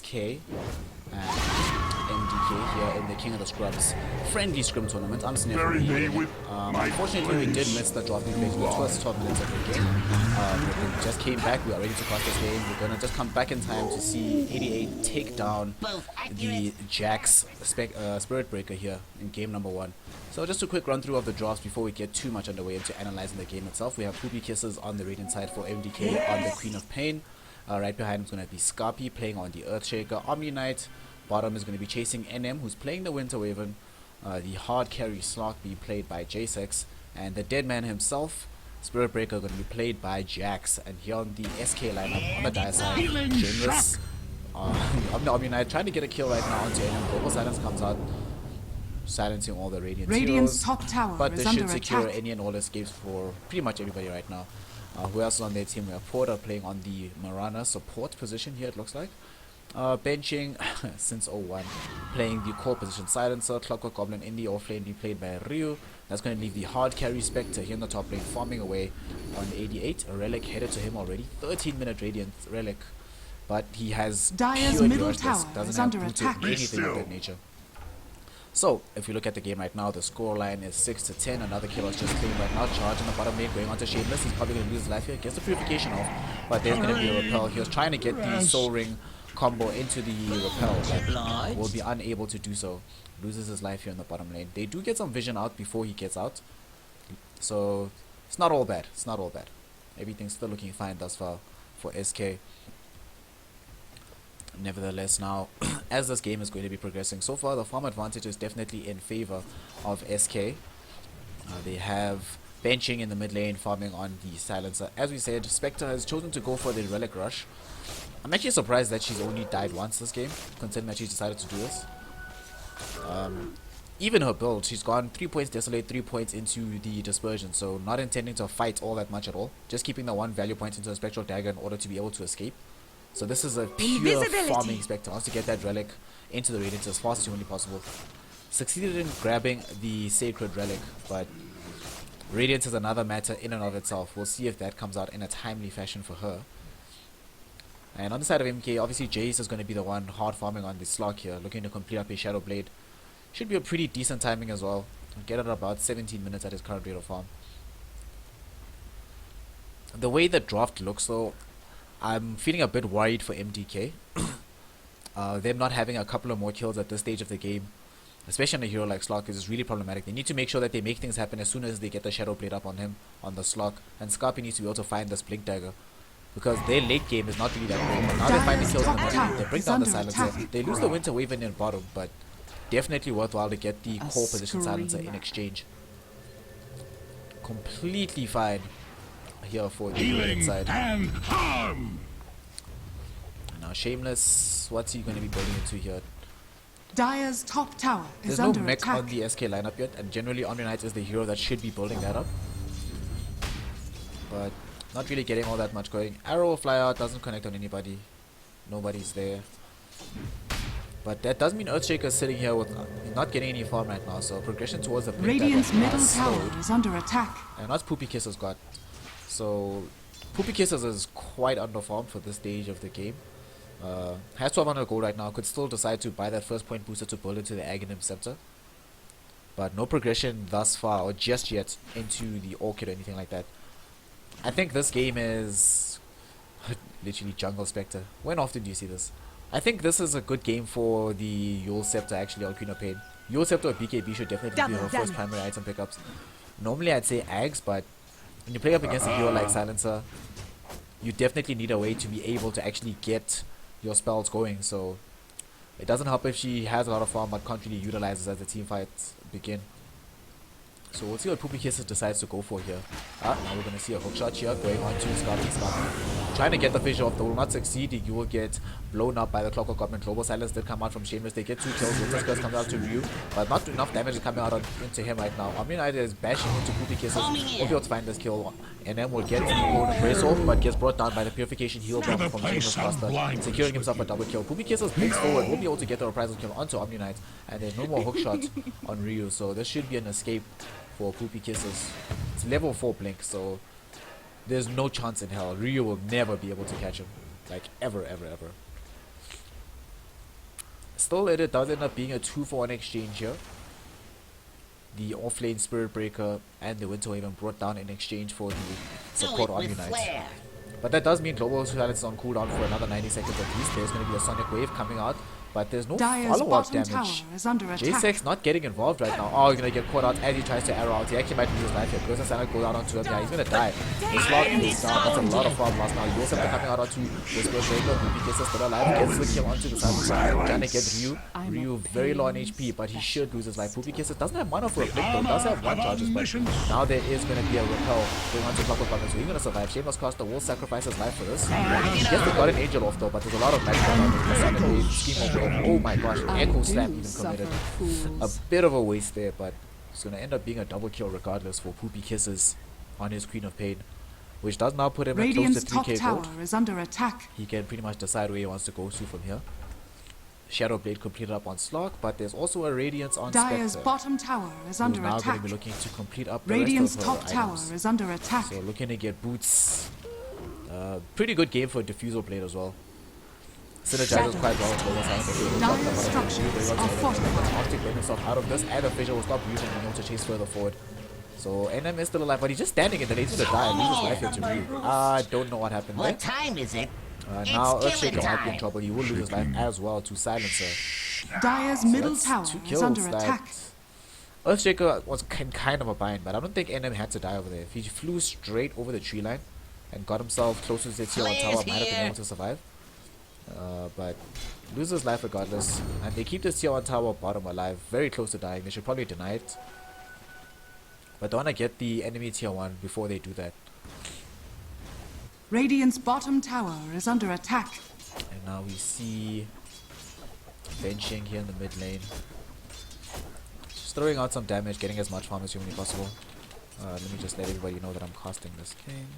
SK and MDK here in the King of the Scrubs friendly scrim tournament. I'm unfortunately, we did miss the drop we played in the first 12 minutes of the game. We just came back. We are ready to cross this game. We're gonna just come back in time to see 88 take down the Jax Spirit Breaker here in game number 1. So just a quick run through of the drafts before we get too much underway into analyzing the game itself. We have Poopy Kisses on the Radiant side for MDK on the Queen of Pain. Right behind him is going to be Scarpy playing on the Earthshaker. Omni Knight bottom is going to be chasing NM, who's playing the Winter Waven. The hard carry slot being played by J6, and the dead man himself, Spirit Breaker, going to be played by Jax. And here on the SK lineup on the dire side, Shameless, Omni Knight trying to get a kill right now onto NM. Global Silence comes out, silencing all the Radiant's heroes, top tower but is this should under secure attack. any and all escapes for pretty much everybody right now. Who else is on their team? We have Porter playing on the Marana support position here, it looks like. Benching since 01, playing the core position Silencer, Clockwork Goblin in the offlane being played by Ryu. That's going to leave the hard carry Spectre here in the top lane, farming away on 88. A Relic headed to him already, 13-minute Radiant Relic, but he has Dire's pure middle Duress, tower doesn't is have under booted, attack. anything of that nature. So, if you look at the game right now, the scoreline is 6-10. Another kill was just claimed right now. Charge in the bottom lane, going on to Shameless. He's probably going to lose his life here. Gets the purification off, but there's going to be a repel. He was trying to get the Soul Ring combo into the repel, but will be unable to do so. Loses his life here in the bottom lane. They do get some vision out before he gets out, so it's not all bad. It's not all bad. Everything's still looking fine thus far for SK. Nevertheless, now as this game is going to be progressing, so far the farm advantage is definitely in favor of SK. They have benching in the mid lane, farming on the Silencer. As we said, Spectre has chosen to go for the Relic Rush. I'm actually surprised that she's only died once this game, considering that she's decided to do this. Even her build, she's gone 3 points Desolate, 3 points into the Dispersion, so not intending to fight all that much at all. Just keeping the 1 value point into a Spectral Dagger in order to be able to escape. So this is a pure farming Spectre. Wants to get that Relic into the Radiance as fast as humanly possible. Succeeded in grabbing the Sacred Relic, but Radiance is another matter in and of itself. We'll see if that comes out in a timely fashion for her. And on the side of MK, obviously Jace is going to be the one hard farming on the slog here, looking to complete up his Shadow Blade. Should be a pretty decent timing as well. Get it at about 17 minutes at his current rate of farm. The way the draft looks though, I'm feeling a bit worried for MDK. Them not having a couple of more kills at this stage of the game, especially on a hero like Slok, is really problematic. They need to make sure that they make things happen as soon as they get the Shadow Blade up on him, on the Slok. And Scarpy needs to be able to find this Blink Dagger, because their late game is not really that great. But now they're finding kills in the lane. They bring down the Silencer. They lose the Winter Waven in bottom, but definitely worthwhile to get the core position Silencer in exchange. Completely fine here for the Red side. And harm. Now Shameless, what's he going to be building into here? Dire's top tower is There's no under mech attack. on the SK lineup yet, and generally Omni Knight is the hero that should be building that up. But not really getting all that much going. Arrow will fly out, doesn't connect on anybody. Nobody's there. But that does mean Earthshaker is sitting here with not getting any farm right now, so progression towards the Blink Radiant's Dagger middle has tower slowed. is under attack. And that's Poopy Kisses got. So Poopy Kisses is quite underfarmed for this stage of the game. Has 1200 gold right now, could still decide to buy that first point booster to build into the Aghanim Scepter. But no progression thus far, or just yet, into the Orchid or anything like that. I think this game is literally Jungle Spectre. When often do you see this? I think this is a good game for the Yule Scepter actually on Queen of Pain. Yule Scepter or BKB should definitely be her first primary item pickups. Normally I'd say Ags, but when you play up against a hero like Silencer, you definitely need a way to be able to actually get your spells going. So it doesn't help if she has a lot of farm but can't really utilize as the team fights begin. So we'll see what Poopy Kisses decides to go for here. Now we're going to see a hookshot here going on to Scarpy. Trying to get the fish off, they will not succeed. You will get blown up by the Clockwork Goblin. Global Silence did come out from Shameless. They get 2 kills. Winter Curse comes out to Ryu, but not enough damage is coming out into him right now. Omni Knight is bashing into Poopy Kisses. Won't be able to find this kill. And then will get the golden brace off, but gets brought down by the Purification heal bomb from Shameless Buster, securing himself a double kill. Poopy Kisses breaks forward, won't be able to get the reprisal kill onto Omni Knight, and there's no more hookshot on Ryu, so this should be an escape for Poopy Kisses. It's level 4 blink, so there's no chance in hell. Ryu will never be able to catch him. Like, ever, ever, ever. Still, it does end up being a 2-for-1 exchange here. The offlane Spirit Breaker and the Winter Wave brought down in exchange for the support on Unite. But that does mean Global Silence is on cooldown for another 90 seconds at least. There's going to be a Sonic Wave coming out, but there's no follow-up damage. J-Sex not getting involved right now. Oh, he's going to get caught out as he tries to arrow out. He actually might lose his life here. Goes and Sonic go down onto him. Yeah, he's going to die. The slot is down. That's a lot of farm loss now. Yosef coming out onto the Spirit Breaker. Ruby gets still alive. Gets the kill onto the side. Trying to get Ryu. Ryu very low on HP, but he should lose his life. Ruby Kisses doesn't have mana for a blink though. Does have one charges, but now there is going to be a repel going on to Clockwork Button, so he's going to survive. Shameless Costa will sacrifice his life for this. He gets the Guardian Angel off though, but there's a lot of magic going on. Sonic Wave, Scheme Wave. Oh my gosh, Echo Slam even committed. A bit of a waste there, but it's going to end up being a double kill regardless for Poopy Kisses on his Queen of Pain, which does now put him at close to 3k gold. Is under attack. He can pretty much decide where he wants to go to from here. Shadow Blade completed up on Slog, but there's also a Radiance on Dire's Spectre. bottom tower is under now attack. going to be looking to complete up the Radiant's rest of her top tower items. is under attack. So looking to get boots. Pretty good game for Diffusal Blade as well. Synergizes quite well with Dire's structures are fortified. Optic getting himself out of this, and the Fissure will stop using him to chase further forward. So NM is still alive, but he's just standing in the lane. He's gonna die and lose his life here to Ryu. I don't know what happened there. What time is it? Now It's Earthshaker killing might be in time. trouble. He will lose his life as well to Silencer. Dire's So middle that's tower two is kills under that attack. Earthshaker was kind of a bind, but I don't think NM had to die over there. If he flew straight over the tree line and got himself closer to the tier 1 tower, might have been able to survive. But loses life regardless, and they keep the tier 1 tower bottom alive, very close to dying. They should probably deny it, but they want to get the enemy tier 1 before they do that. Radiant's bottom tower is under attack. And now we see benching here in the mid lane, just throwing out some damage, getting as much farm as humanly possible. Let me just let everybody know that I'm casting this game.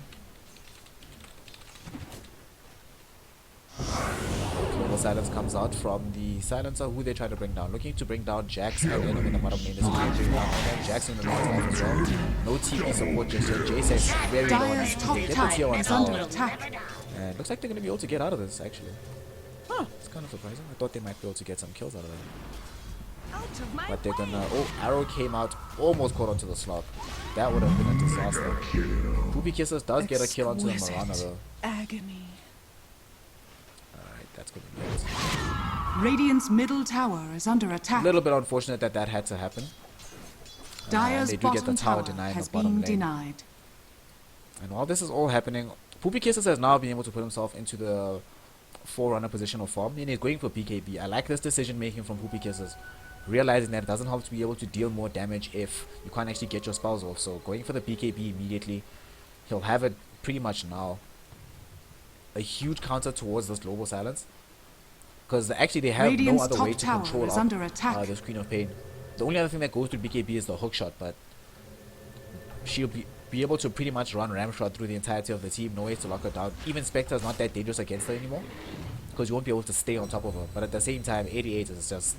Global Silence comes out from the Silencer, who they're trying to bring down. Looking to bring down Jax and Venom in the bottom lane. This is bring down Venom. Jax in the lane life as well. No TP support just yet. J-Sex very low on Dire's HP. top They get the tower tier 1 is under tower. attack. And looks like they're going to be able to get out of this actually. Huh, it's kind of surprising. I thought they might be able to get some kills out of that. But they're gonna... Oh, Arrow came out, almost caught onto the slot. That would have been a disaster. Poopy Kisses does get a kill onto the Marana though. Agony. Alright, that's gonna be it. Radiant's middle tower is under A attack. little bit unfortunate that that had to happen. Dire's they do get the bottom tower tower denied in has the bottom been lane. denied. And while this is all happening, Poopy Kisses has now been able to put himself into the forerunner position of form, and he's going for PKB. I like this decision making from Poopy Kisses, realizing that it doesn't help to be able to deal more damage if you can't actually get your spells off. So going for the PKB immediately, he'll have it pretty much now. A huge counter towards this Global Silence, because actually they have Radiant's no other top way to tower control is up, under attack. this Queen of Pain. The only other thing that goes to BKB is the hook shot, but she'll be able to pretty much run Ramshot through the entirety of the team, no ways to lock her down. Even Spectre is not that dangerous against her anymore, because you won't be able to stay on top of her. But at the same time, 88 is just...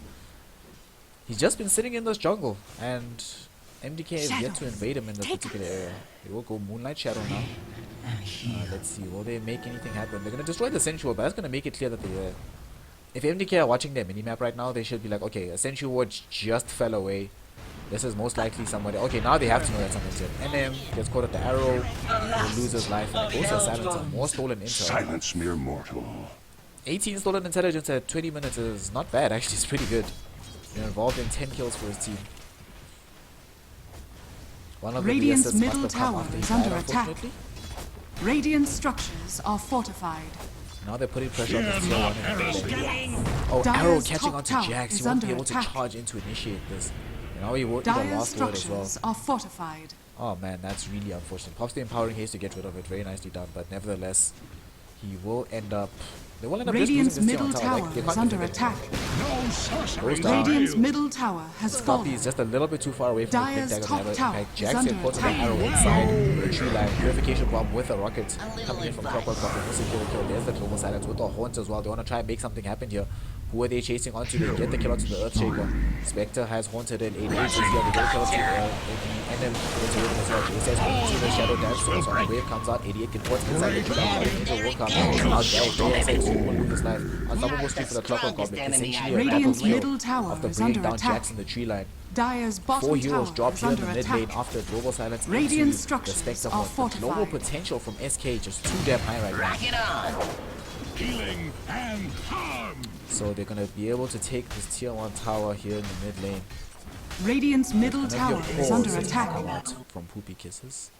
He's just been sitting in this jungle, and MDK has yet to invade him in this particular area. They will go Moonlight Shadow now. Let's see, will they make anything happen? They're going to destroy the Sensual, but that's going to make it clear that they're there. If MDK are watching their minimap right now, they should be like, okay, a Sentry Ward just fell away. This is most likely somebody. Okay, now they have to know that something's here. NM gets caught at the arrow, will lose his life, and it goes to Silencer. More stolen intel. Silence mere mortal. 18 stolen intelligence at 20 minutes is not bad, actually, it's pretty good. You're involved in 10 kills for his team. One of Radiant's the middle must have come tower after he is died, under attack. unfortunately. Radiant structures are fortified. Now they're putting pressure on the tier 1 in the lane. Oh, Dire's Arrow catching top onto tower Jax. is He won't be under able to attack. charge in to initiate this. And now he won't need a Dire's last word as well. structures are fortified. Oh man, that's really unfortunate. Pops the Empowering Haste to get rid of it. Very nicely done. But nevertheless, he will end up... They will end up Radiant's just losing middle this tier 1 tower Like, they is can't under defend it attack. No sorcery. Goes down. Radiant's middle tower has Scotty fallen. is just a little bit too far away from Dire's the big top dagger to tower have impact. is Jax under gets caught with an attack. arrow inside the tree line. Purification bomb with a rocket coming in from Clockwork Bomb. Will secure the kill. There's the Global Silence with the Haunts as well. They want to try and make something happen here. Who are they chasing onto? They get the kill onto the Earthshaker. Spectre has haunted it. 88 is here. They get the kill onto and then it's Raven as well. He says into the Shadow Dance. So Sonic Wave comes out. 88 can put inside the kill. Angel will come out. JSX will lose his life. Unstoppable Street for the Clockwork Goblin. Essentially a battle Radiant's field middle tower of the is bringing under down attack. Jacks in the tree line. Dire's 4 bottom heroes tower drop is here in under the mid lane attack. after Global Silence. Radiant into the structures Spectre are Horde. The global fortified. potential from SK just too damn high right now. Rock it on. Healing and harm. So they're gonna be able to take this tier 1 tower here in the mid lane. Radiant's middle And tower then is your under pause attack. come out from Poopy Kisses.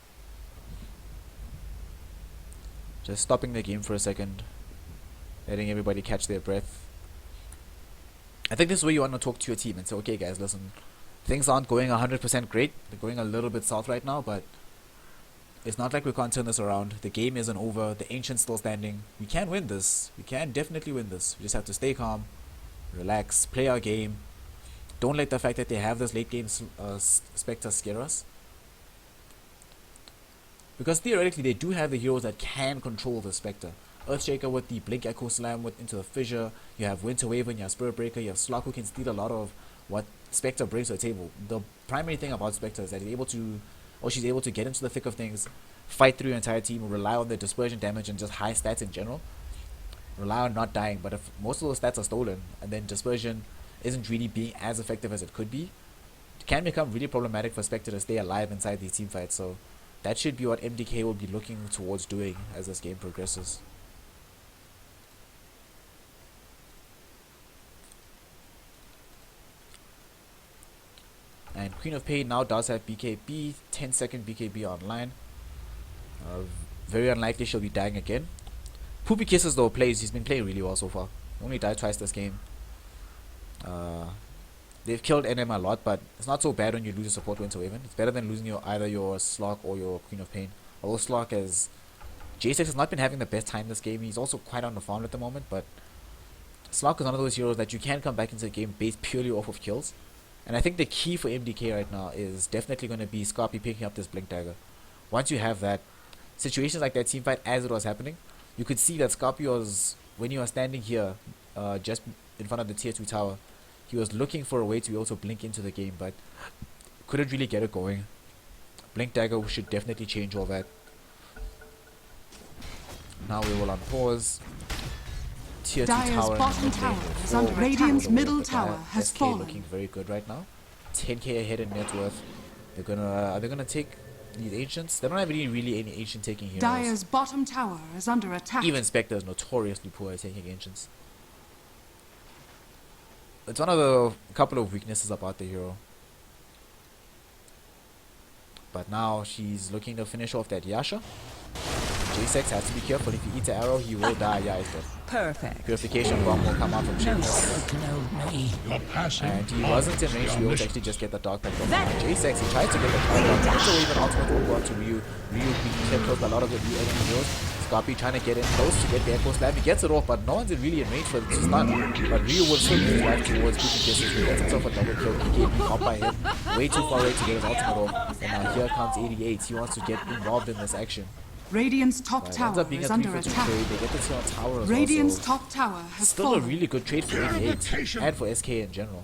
Just stopping the game for a second, letting everybody catch their breath. I think this is where you want to talk to your team and say, okay guys, listen, things aren't going 100% great. They're going a little bit south right now, but it's not like we can't turn this around. The game isn't over. The Ancient's still standing. We can win this. We can definitely win this. We just have to stay calm, relax, play our game. Don't let the fact that they have this late game Spectre scare us. Because theoretically they do have the heroes that can control the Spectre. Earthshaker with the Blink Echo Slam with into the Fissure. You have Winter Waver, you have Spirit Breaker, you have Slock who can steal a lot of what Spectre brings to the table. The primary thing about Spectre is that she's able to get into the thick of things, fight through your entire team, rely on the dispersion damage and just high stats in general. Rely on not dying, but if most of those stats are stolen and then dispersion isn't really being as effective as it could be, it can become really problematic for Spectre to stay alive inside these team fights. So that should be what MDK will be looking towards doing as this game progresses. And Queen of Pain now does have BKB, 10-second BKB online. Very unlikely she'll be dying again. Poopy Kisses though he's been playing really well so far. Only died twice this game. They've killed NM a lot, but it's not so bad when you lose your support Winter Waven. It's better than losing either your Slock or your Queen of Pain. Although Slock J6 has not been having the best time this game. He's also quite on the farm at the moment, but Slock is one of those heroes that you can come back into the game based purely off of kills. And I think the key for MDK right now is definitely going to be Scarpy picking up this Blink Dagger. Once you have that, situations like that team fight as it was happening, you could see that Scarpy was, when you are standing here, just in front of the tier 2 tower, he was looking for a way to be able to blink into the game, but couldn't really get it going. Blink Dagger should definitely change all that. Now we will unpause. Tier 2 Dire's tower bottom tower is under attack. Radiant's middle tower has SK fallen. looking very good right now. 10k ahead in net worth. They're gonna are they gonna take these ancients? They don't have really any ancient taking heroes. Dire's bottom tower is under attack. Even Spectre is notoriously poor at taking ancients. It's one of the couple of weaknesses about the hero. But now she's looking to finish off that Yasha. J6 has to be careful. If he eats an arrow, he will die. Yeah, he's dead. Perfect. Purification bomb will come out from No Shameless. circle me. Your passive And he wasn't in range to be able to actually just get the dog back from J6. He tries to get the dog back. Winter Wave and ultimate will go out to Ryu. Ryu being kept close by a lot of the Ryu enemy heroes. Scarpy trying to get in close to get the Echo Slam. He gets it off, but no one's really in range for it to stun. But Ryu will still use life towards Poopy Kisses. He gets himself a double kill. BKB caught by him. Way too far away to get his ultimate off. And now here comes 88. He wants to get involved in this action. Radiant's top Ends tower up being a is under 3 for 2 attack. trade. They get the tier tower as Radiant's well. So top tower has still a fallen. really good trade for 88 and for SK in general.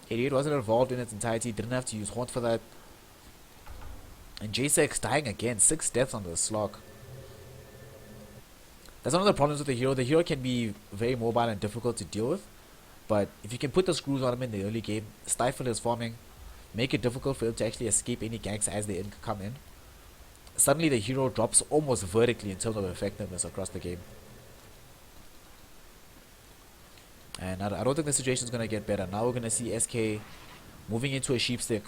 88 wasn't involved in its entirety, didn't have to use Haunt for that. And J6 dying again, 6 deaths on the Slog. That's one of the problems with the hero. The hero can be very mobile and difficult to deal with. But if you can put the screws on him in the early game, stifle his farming, make it difficult for him to actually escape any ganks as they come in, suddenly the hero drops almost vertically in terms of effectiveness across the game. And I don't think the situation is going to get better. Now we're going to see SK moving into a sheepstick.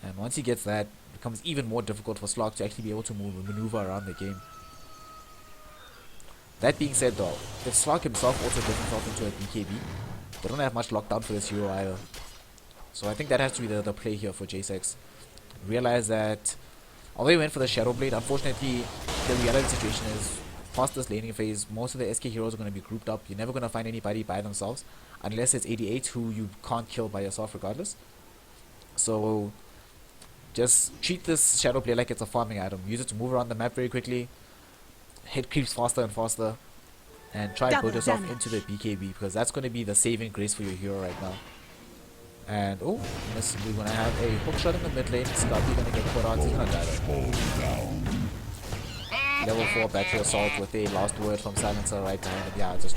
And once he gets that, it becomes even more difficult for Slog to actually be able to maneuver around the game. That being said though, if Slog himself also gets himself into a BKB, they don't have much lockdown for this hero either. So I think that has to be the play here for J6. Realize that although he went for the Shadow Blade, unfortunately the reality situation is past this laning phase, most of the SK heroes are going to be grouped up. You're never going to find anybody by themselves unless it's 88 who you can't kill by yourself regardless. So just treat this Shadow Blade like it's a farming item. Use it to move around the map very quickly, hit creeps faster and faster, and try to build Double yourself damage. into the BKB, because that's going to be the saving grace for your hero right now. And oh, we're going to have a hook shot in the mid lane. Scarpy going to get caught out. He's going to die though. Level 4 battery assault with a last word from Silencer right behind him. Yeah, just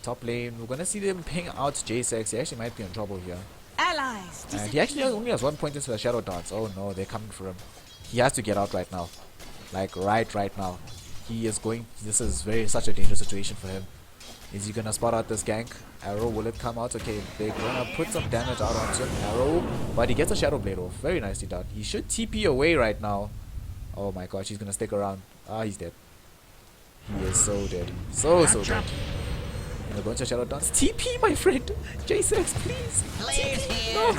top lane. We're going to see them ping out J6. He actually might be in trouble here. Allies. And he actually only has 1 point into the Shadow Dance. Oh no, they're coming for him. He has to get out right now. Like right now. He is going. This is such a dangerous situation for him. Is he gonna spot out this gank? Arrow, will it come out? Okay, they're gonna put some damage out onto him. Arrow, but he gets a Shadow Blade off. Very nicely done. He should TP away right now. Oh my gosh, he's gonna stick around. Ah, he's dead. He is so dead. So dead. Gonna go into Shadow Dance. TP, my friend. J6, please. TP. No.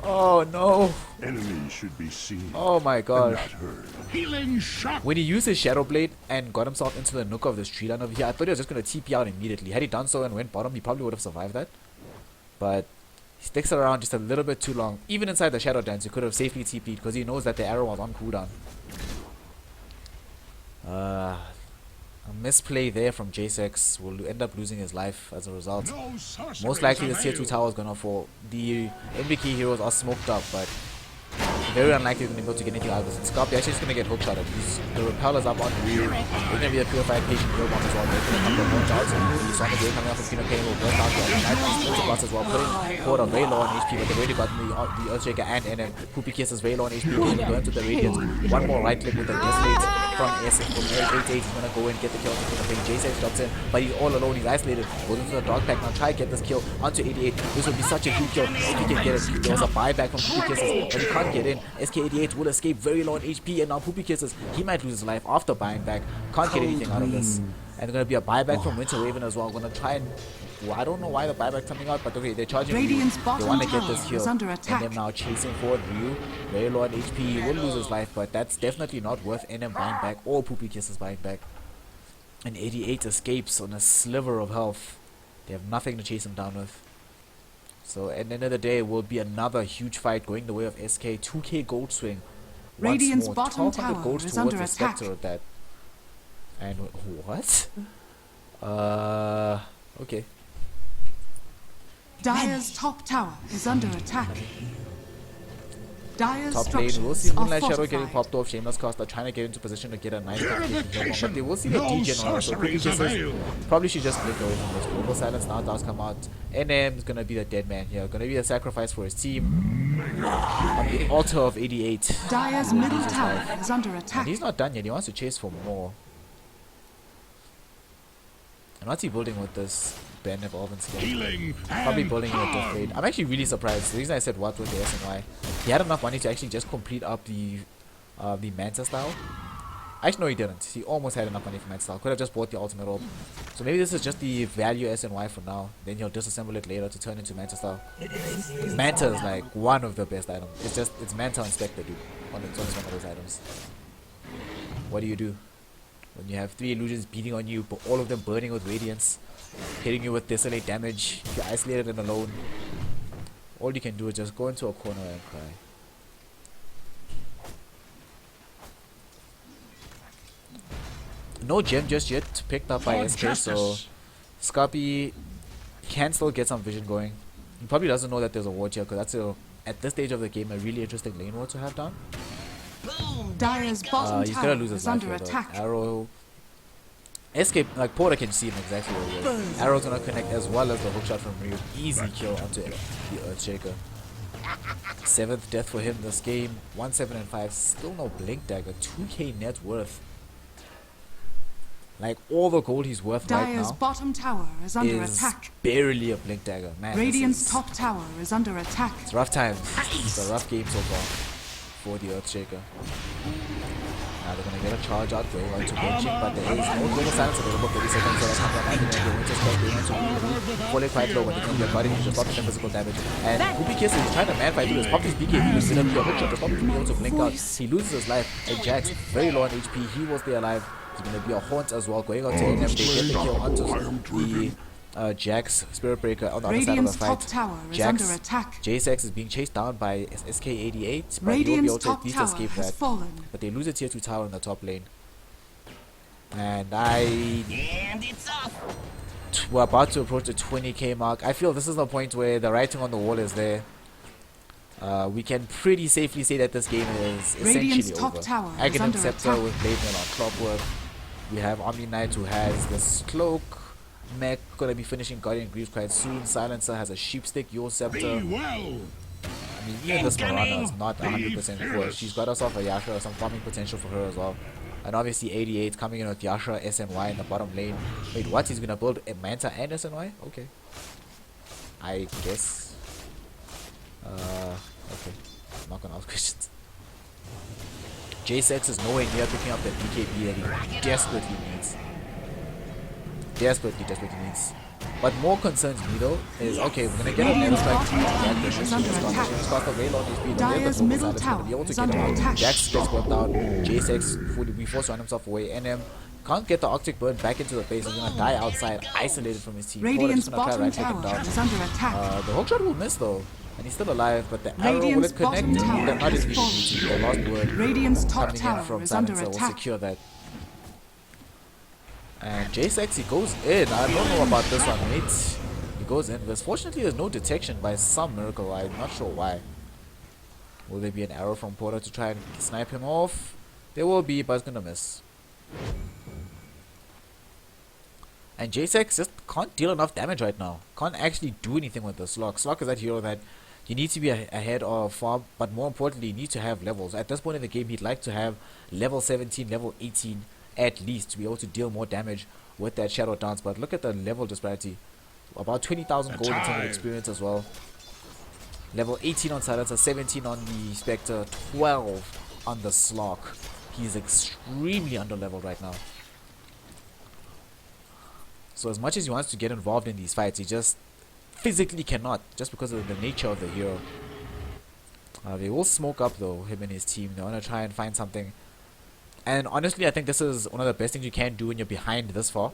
Oh no. Enemy should be seen. Oh my And god. not heard. Healing shot. When he used his Shadow Blade and got himself into the nook of this tree line over here, I thought he was just going to TP out immediately. Had he done so and went bottom, he probably would have survived that. But he sticks around just a little bit too long. Even inside the Shadow Dance, he could have safely TP'd because he knows that the arrow was on cooldown. A misplay there from J6 will end up losing his life as a result. No sorceries Most likely the tier 2 avail. tower is going to fall. The MBK heroes are smoked up, but very unlikely they're going to be able to get anything out of this. And Scarpy actually is going to get hookshot at. The repellers up on Ryu. They're going to be a purified patient heal bomb as well. They're going to come from shots. The Sonic Gate coming out from Kino Pain will burst out the Night Splits Blast as well, putting Porter very low on HP, but they've already gotten the Earthshaker and NM. Poopy Kiss is very low on HP. He's going to go into the Radiance. One more right click with the Desolate from S from 8-8. He's going to go and get the kill on Kino Pain. J6 drops in, but he's all alone. He's isolated. Goes into the Dark Pack now. Try to get this kill onto 88. This will be such a huge kill if he can get it. There was a buyback from Poopy Kisses, but he can't get in. SK88 will escape very low on HP, and now Poopy Kisses, he might lose his life after buying back. Can't get anything out of this. And there's going to be a buyback from Winter Raven as well. Going to try and... Well, I don't know why the buyback's coming out, but okay, they're charging Radiant's Ryu. They bottom want to get tower this kill. is under And attack. them now chasing forward Ryu. Very low on HP. He will lose his life, but that's definitely not worth NM buying back or Poopy Kisses buying back. And 88 escapes on a sliver of health. They have nothing to chase him down with. So at the end of the day, it will be another huge fight going the way of SK. 2k gold swing. Once Radiant's more. bottom 1200 tower gold is towards under the attack. Spectre at that. And what? Okay. Dire's top tower is under attack. Dire's Top lane, structures we'll see are Moonlight Shadow getting fortified. popped off. Shameless Caster trying to get into position to get a nice Purification. but they will see the No degen on her. So sorceries Kisses avail. probably should just blink away from this. Global Silence now does come out. NM is gonna be the dead man here. Gonna be a sacrifice for his team. On the altar of 88. Dire's middle tower is under And attack. he's not done yet. He wants to chase for more. And what's he building with this Ben Evolving skill? Healing Probably and building a diff harm. blade. I'm actually really surprised. The reason I said what with the SNY, he had enough money to actually just complete up the Manta style. Actually, no, he didn't. He almost had enough money for Manta style. Could have just bought the ultimate orb. So maybe this is just the value SNY for now. Then he'll disassemble it later to turn into Manta style. Manta is like one of the best items. It's Manta and Spectre, dude. It's one of those items. What do you do when you have 3 illusions beating on you, but all of them burning with radiance, hitting you with desolate damage? If you're isolated and alone, all you can do is just go into a corner and cry. No gem just yet picked up by For SK, so justice. Scarpy can still get some vision going. He probably doesn't know that there's a ward here, because that's at this stage of the game a really interesting lane ward to have down. Dire's bottom He's tower gonna lose his is life under here, though. attack. Arrow escape, like Porter can see him exactly where he is. Arrow's gonna connect as well as the hookshot from Ryu. Easy kill onto the Earthshaker. 7th death for him this game. 1, 7, and 5. Still no Blink Dagger. 2k net worth. Like all the gold he's worth right Dire's now bottom tower is under is attack. barely a Blink Dagger. Man, this Radiant's is- top tower is under attack. It's rough times. It's a rough game so far for the Earthshaker. Now they're gonna get a charge out going on to benching, but there is no global silence available. 30 seconds, so that's not going to Winter Spell going on to falling quite low, but they can get body just popping the physical damage. And Poopy Kiss is trying to man fight through this. Pop his BKB, he's gonna be a hookshot, just probably be able to blink out. He loses his life, and Jax, very low on HP, he will stay alive. He's gonna be a haunt as well, going on to NM. They get the kill onto the Jax, Spirit Breaker on the other side of the Radiant's fight. top tower is Jax, under attack. JSX is being chased down by SK88, but he will be Radiant's able to top at least tower escape has that. fallen. But they lose a tier 2 tower in the top lane. And we're about to approach the 20k mark. I feel this is the point where the writing on the wall is there. We can pretty safely say that this game is Radiant's essentially top over. tower is Aghanim under Scepter attack. with Blade Mail on Clockwork. We have Omni Knight who has this cloak. Mech gonna be finishing Guardian Greaves quite soon. Silencer has a sheepstick, Your Scepter. Be well. I mean, even this Marana is not 100% core. She's got herself a Yasha, some farming potential for her as well. And obviously 88 coming in with Yasha, SNY in the bottom lane. Wait, what? He's gonna build a Manta and SNY? Okay. I guess. Okay. I'm not gonna ask questions. JSX is nowhere near picking up the BKB that he desperately needs. Desperately needs. What more concerns me though is, okay, we're gonna get a Nether Strike to back this. She's got the rail on his speed. Dire's middle tower be able to is get under him out. attack. Jax gets brought down. JSX fully be forced to run himself away. NM can't get the Arctic Bird back into the base. He's gonna die outside, isolated from his team. Radiant's Gonna try bottom right click him tower down. is under attack. The hook shot will miss though. And he's still alive, but the arrow, will Radiant's it connect? bottom tower They're not has even fallen. the last word Radiant's top coming in tower from is under Silencer will attack. secure that. And JSX, he goes in. I don't know about this one, mate. He goes in. Fortunately, there's no detection by some miracle. I'm not sure why. Will there be an arrow from Porter to try and snipe him off? There will be, but it's gonna miss. And JSX just can't deal enough damage right now. Can't actually do anything with the Slock. Slock is that hero that you need to be ahead of farm, but more importantly, you need to have levels. At this point in the game, he'd like to have level 17, level 18 at least to be able to deal more damage with that Shadow Dance. But look at the level disparity. About 20,000 gold in terms of experience as well. Level 18 on Silencer, 17 on the Spectre, 12 on the Slock. He's extremely under leveled right now. So as much as he wants to get involved in these fights, he just physically cannot, just because of the nature of the hero. They will smoke up though, him and his team. They want to try and find something. And honestly, I think this is one of the best things you can do when you're behind this far.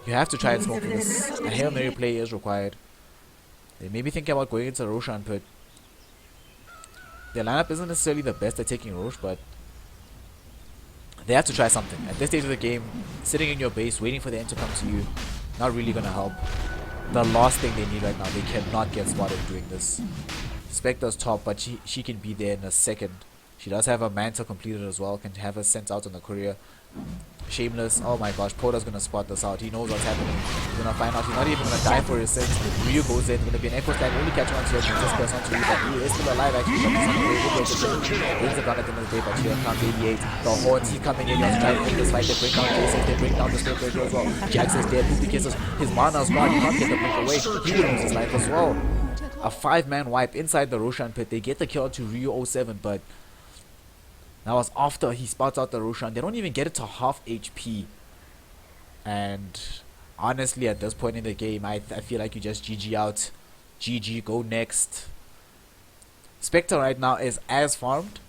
You have to try and smoke this. A Hail Mary play is required. They may be thinking about going into Roshan pit. Their lineup isn't necessarily the best at taking Rosh, but they have to try something. At this stage of the game, sitting in your base, waiting for the end to come to you, not really gonna help. The last thing they need right now, they cannot get spotted doing this. Spectre's top, but she can be there in a second. She does have a Manta completed as well, can have her sent out on the courier. Shameless, oh my gosh, Porter's gonna spot this out. He knows what's happening. He's gonna find out. He's not even gonna die for his sins. Ryu goes in, gonna be an echo stand, only catch on to him, just press on to Ryu, but Ryu is still alive actually, but he's on the way, brings the gun at the end of the day, but here comes 88. The Horns, he's coming in, he's trying to win this fight, they bring down Jason, they bring down the Spirit Breaker as well. Jax is dead, Poopy kisses, his mana's gone, he can't get the blink away, he will lose his life as well. A 5-man wipe inside the Roshan pit, they get the kill to Ryu 07, but that was after he spots out the Roshan. They don't even get it to half HP. And honestly, at this point in the game, I feel like you just GG out. GG, go next. Spectre right now is as farmed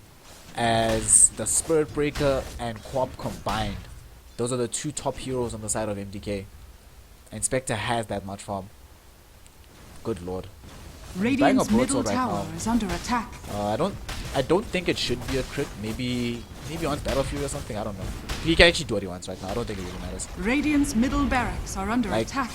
as the Spirit Breaker and Quap combined. Those are the two top heroes on the side of MDK. And Spectre has that much farm. Good lord. Radiant's middle tower is under attack. I don't think it should be a crit. Maybe on Battlefield or something. I don't know. He can actually do what he wants right now. I don't think it really matters. Radiant's middle barracks are under attack.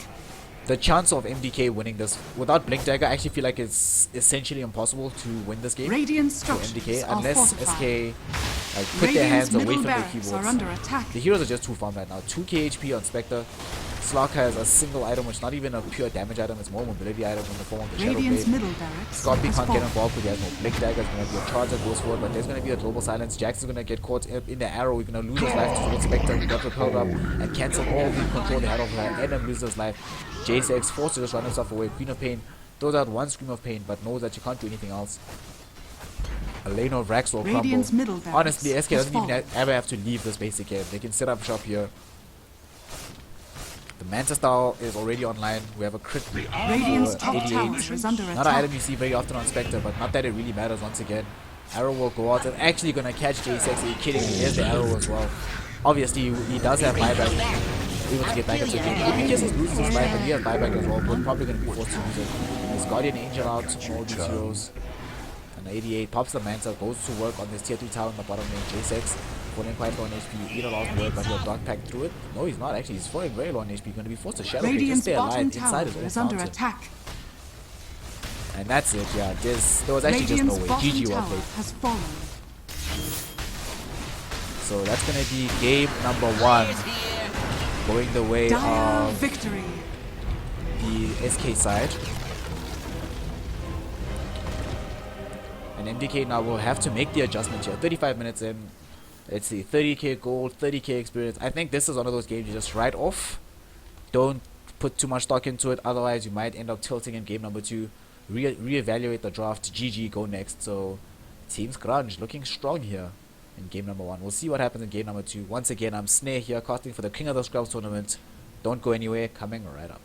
The chance of MDK winning this without Blink Dagger, I actually feel like it's essentially impossible to win this game. Radiant for MDK structures are unless fortified. SK put their hands away from the barracks are under attack. keyboards. The heroes are just too farm right now. 2k HP on Spectre. Slock has a single item, which is not even a pure damage item. It's more mobility item in the form of the Shadow Radiant's Blade. middle barracks Scorpion has can't get fallen. involved because he has no Blink Dagger. It's going to be a charge that goes forward, but there's going to be a global silence. Jax is going to get caught in the arrow. We're going to lose his life to Spectre. We got repelled up and cancel all the control they had over her. Adam loses his life. JSX forced to just run himself away. Queen of Pain throws out one Scream of Pain, but knows that you can't do anything else. A lane of Rax will Radiant's crumble. middle barracks Honestly, SK has doesn't even fallen. ever have to leave this basic game. They can set up shop here. The Manta style is already online. We have a crit Radiant's for top 88. tower is under Not an attack. item you see very often on Spectre, but not that it really matters once again. Arrow will go out and actually gonna catch JSX. Are you kidding me? Here's the arrow as well. Obviously, he does have buyback. able to get back into the game. If Cases loses this fight, and he has buyback as well, we're probably going to be forced to use it. His Guardian Angel out on all these heroes. And 88 pops the Manta, goes to work on this tier 2 tower in the bottom lane. J6 falling quite low on HP, eat a lot of work, but he'll dark pack through it. No, he's not actually. He's falling very low on HP. Going to be forced to shadow pick, just Radiant's stay alive bottom inside tower his own is under fountain. attack. And that's it. Yeah, there was actually just no Radiant's way. bottom GG well tower played. has fallen. So that's going to be game number 1, going the way Dire of victory. the SK side. And MDK now will have to make the adjustment here. 35 minutes in. Let's see, 30k gold, 30k experience. I think this is one of those games you just write off. Don't put too much stock into it, otherwise you might end up tilting in game number 2. Reevaluate the draft. GG, go next. So Teams Grunge looking strong here in game number 1. We'll see what happens in game number 2. Once again, I'm Snare here, casting for the King of the Scrubs tournament. Don't go anywhere, coming right up.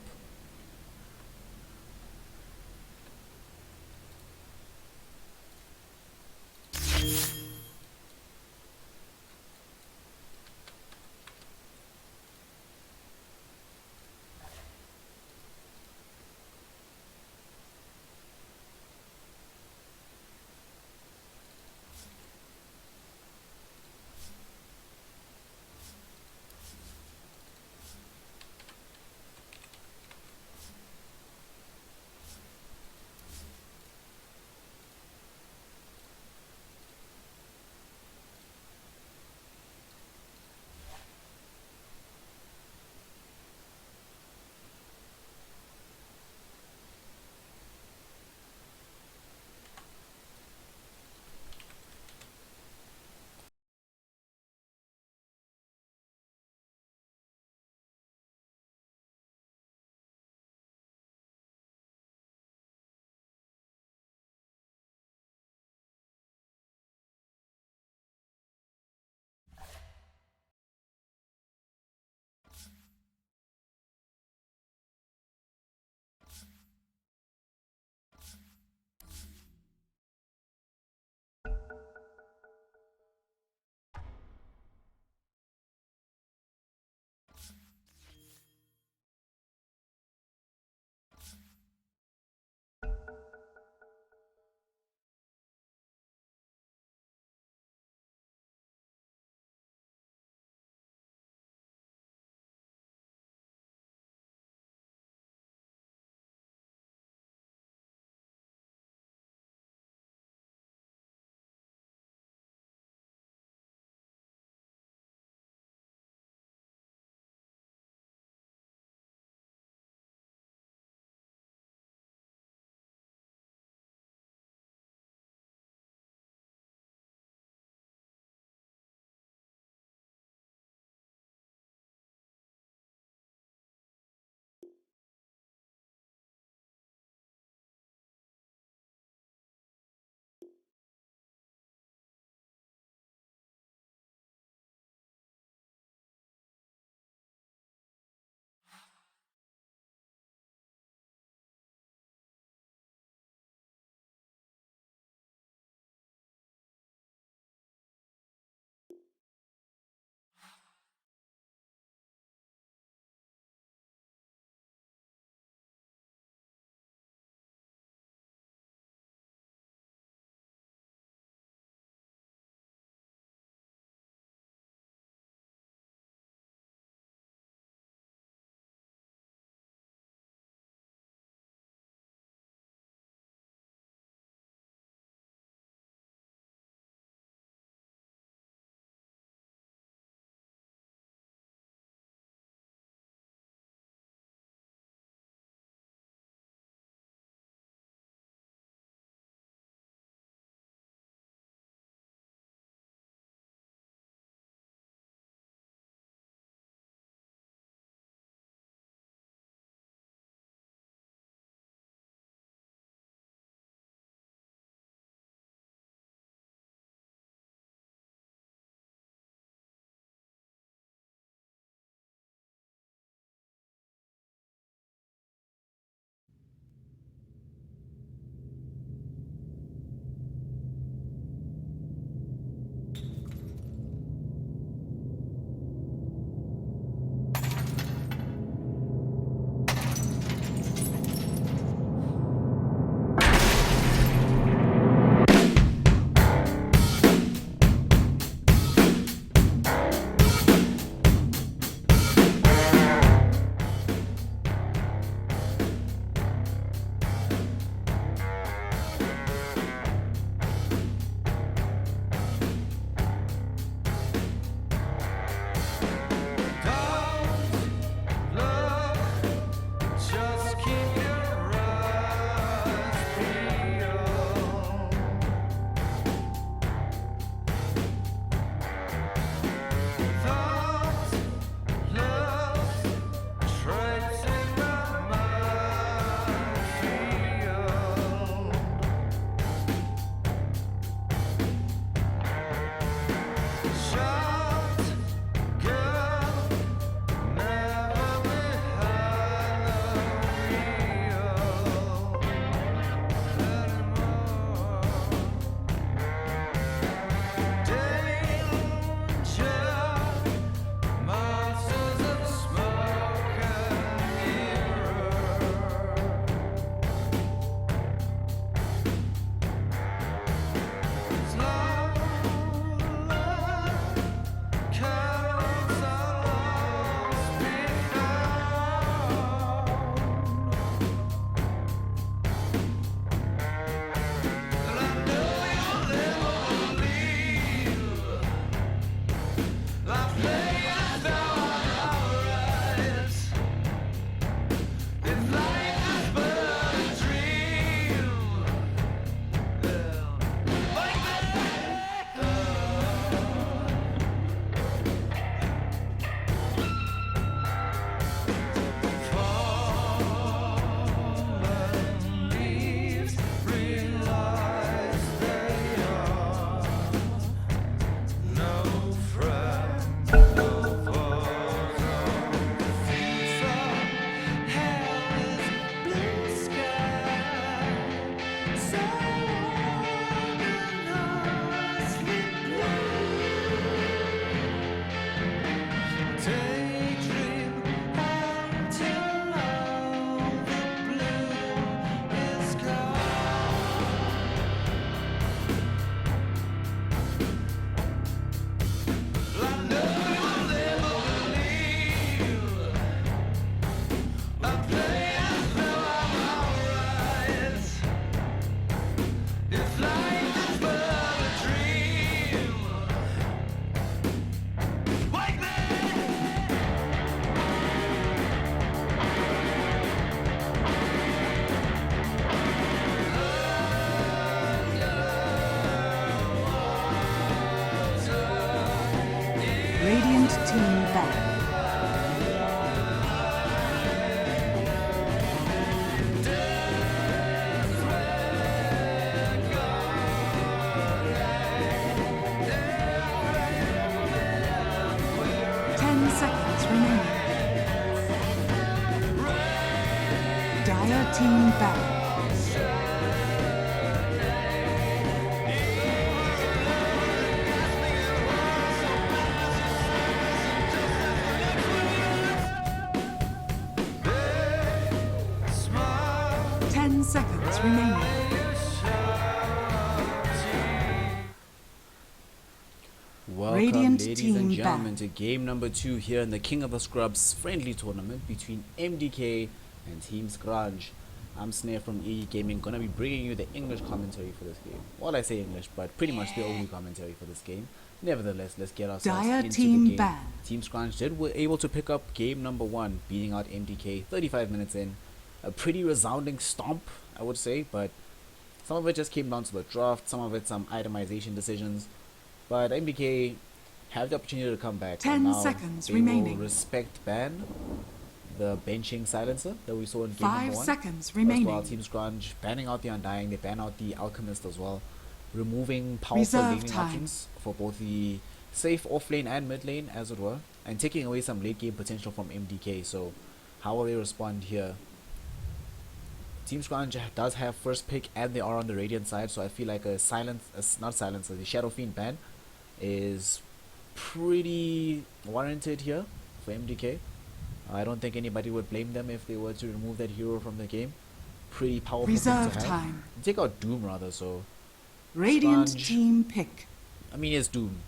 team banned. Dire team banned. Seconds remaining. Welcome, Radiant ladies team and gentlemen, banned. to game number 2 here in the King of the Scrubs friendly tournament between MDK and Team Scrunch. I'm Snare from EE Gaming, gonna be bringing you the English commentary for this game. Well, I say English, but pretty much the only commentary for this game. Nevertheless, let's get ourselves Dire into team the game. banned. Team Scrunch were able to pick up game number 1, beating out MDK 35 minutes in. A pretty resounding stomp, I would say, but some of it just came down to the draft, some of it some itemization decisions. But MDK have the opportunity to come back. 10 and now seconds they remaining. will respect ban the benching silencer that we saw in game 5 number 1. seconds As remaining. well, Team Scrunch banning out the Undying, they ban out the Alchemist as well, removing powerful Reserve laning time. options for both the safe off lane and mid lane, as it were, and taking away some late game potential from MDK. So how will they respond here? Team Scrunch does have first pick and they are on the Radiant side, so I feel like the Shadow Fiend ban is pretty warranted here for MDK. I don't think anybody would blame them if they were to remove that hero from the game. Pretty powerful Reserve thing to have. time. Take out Doom rather, so Radiant Scrunch. team pick. I mean, it's Doom.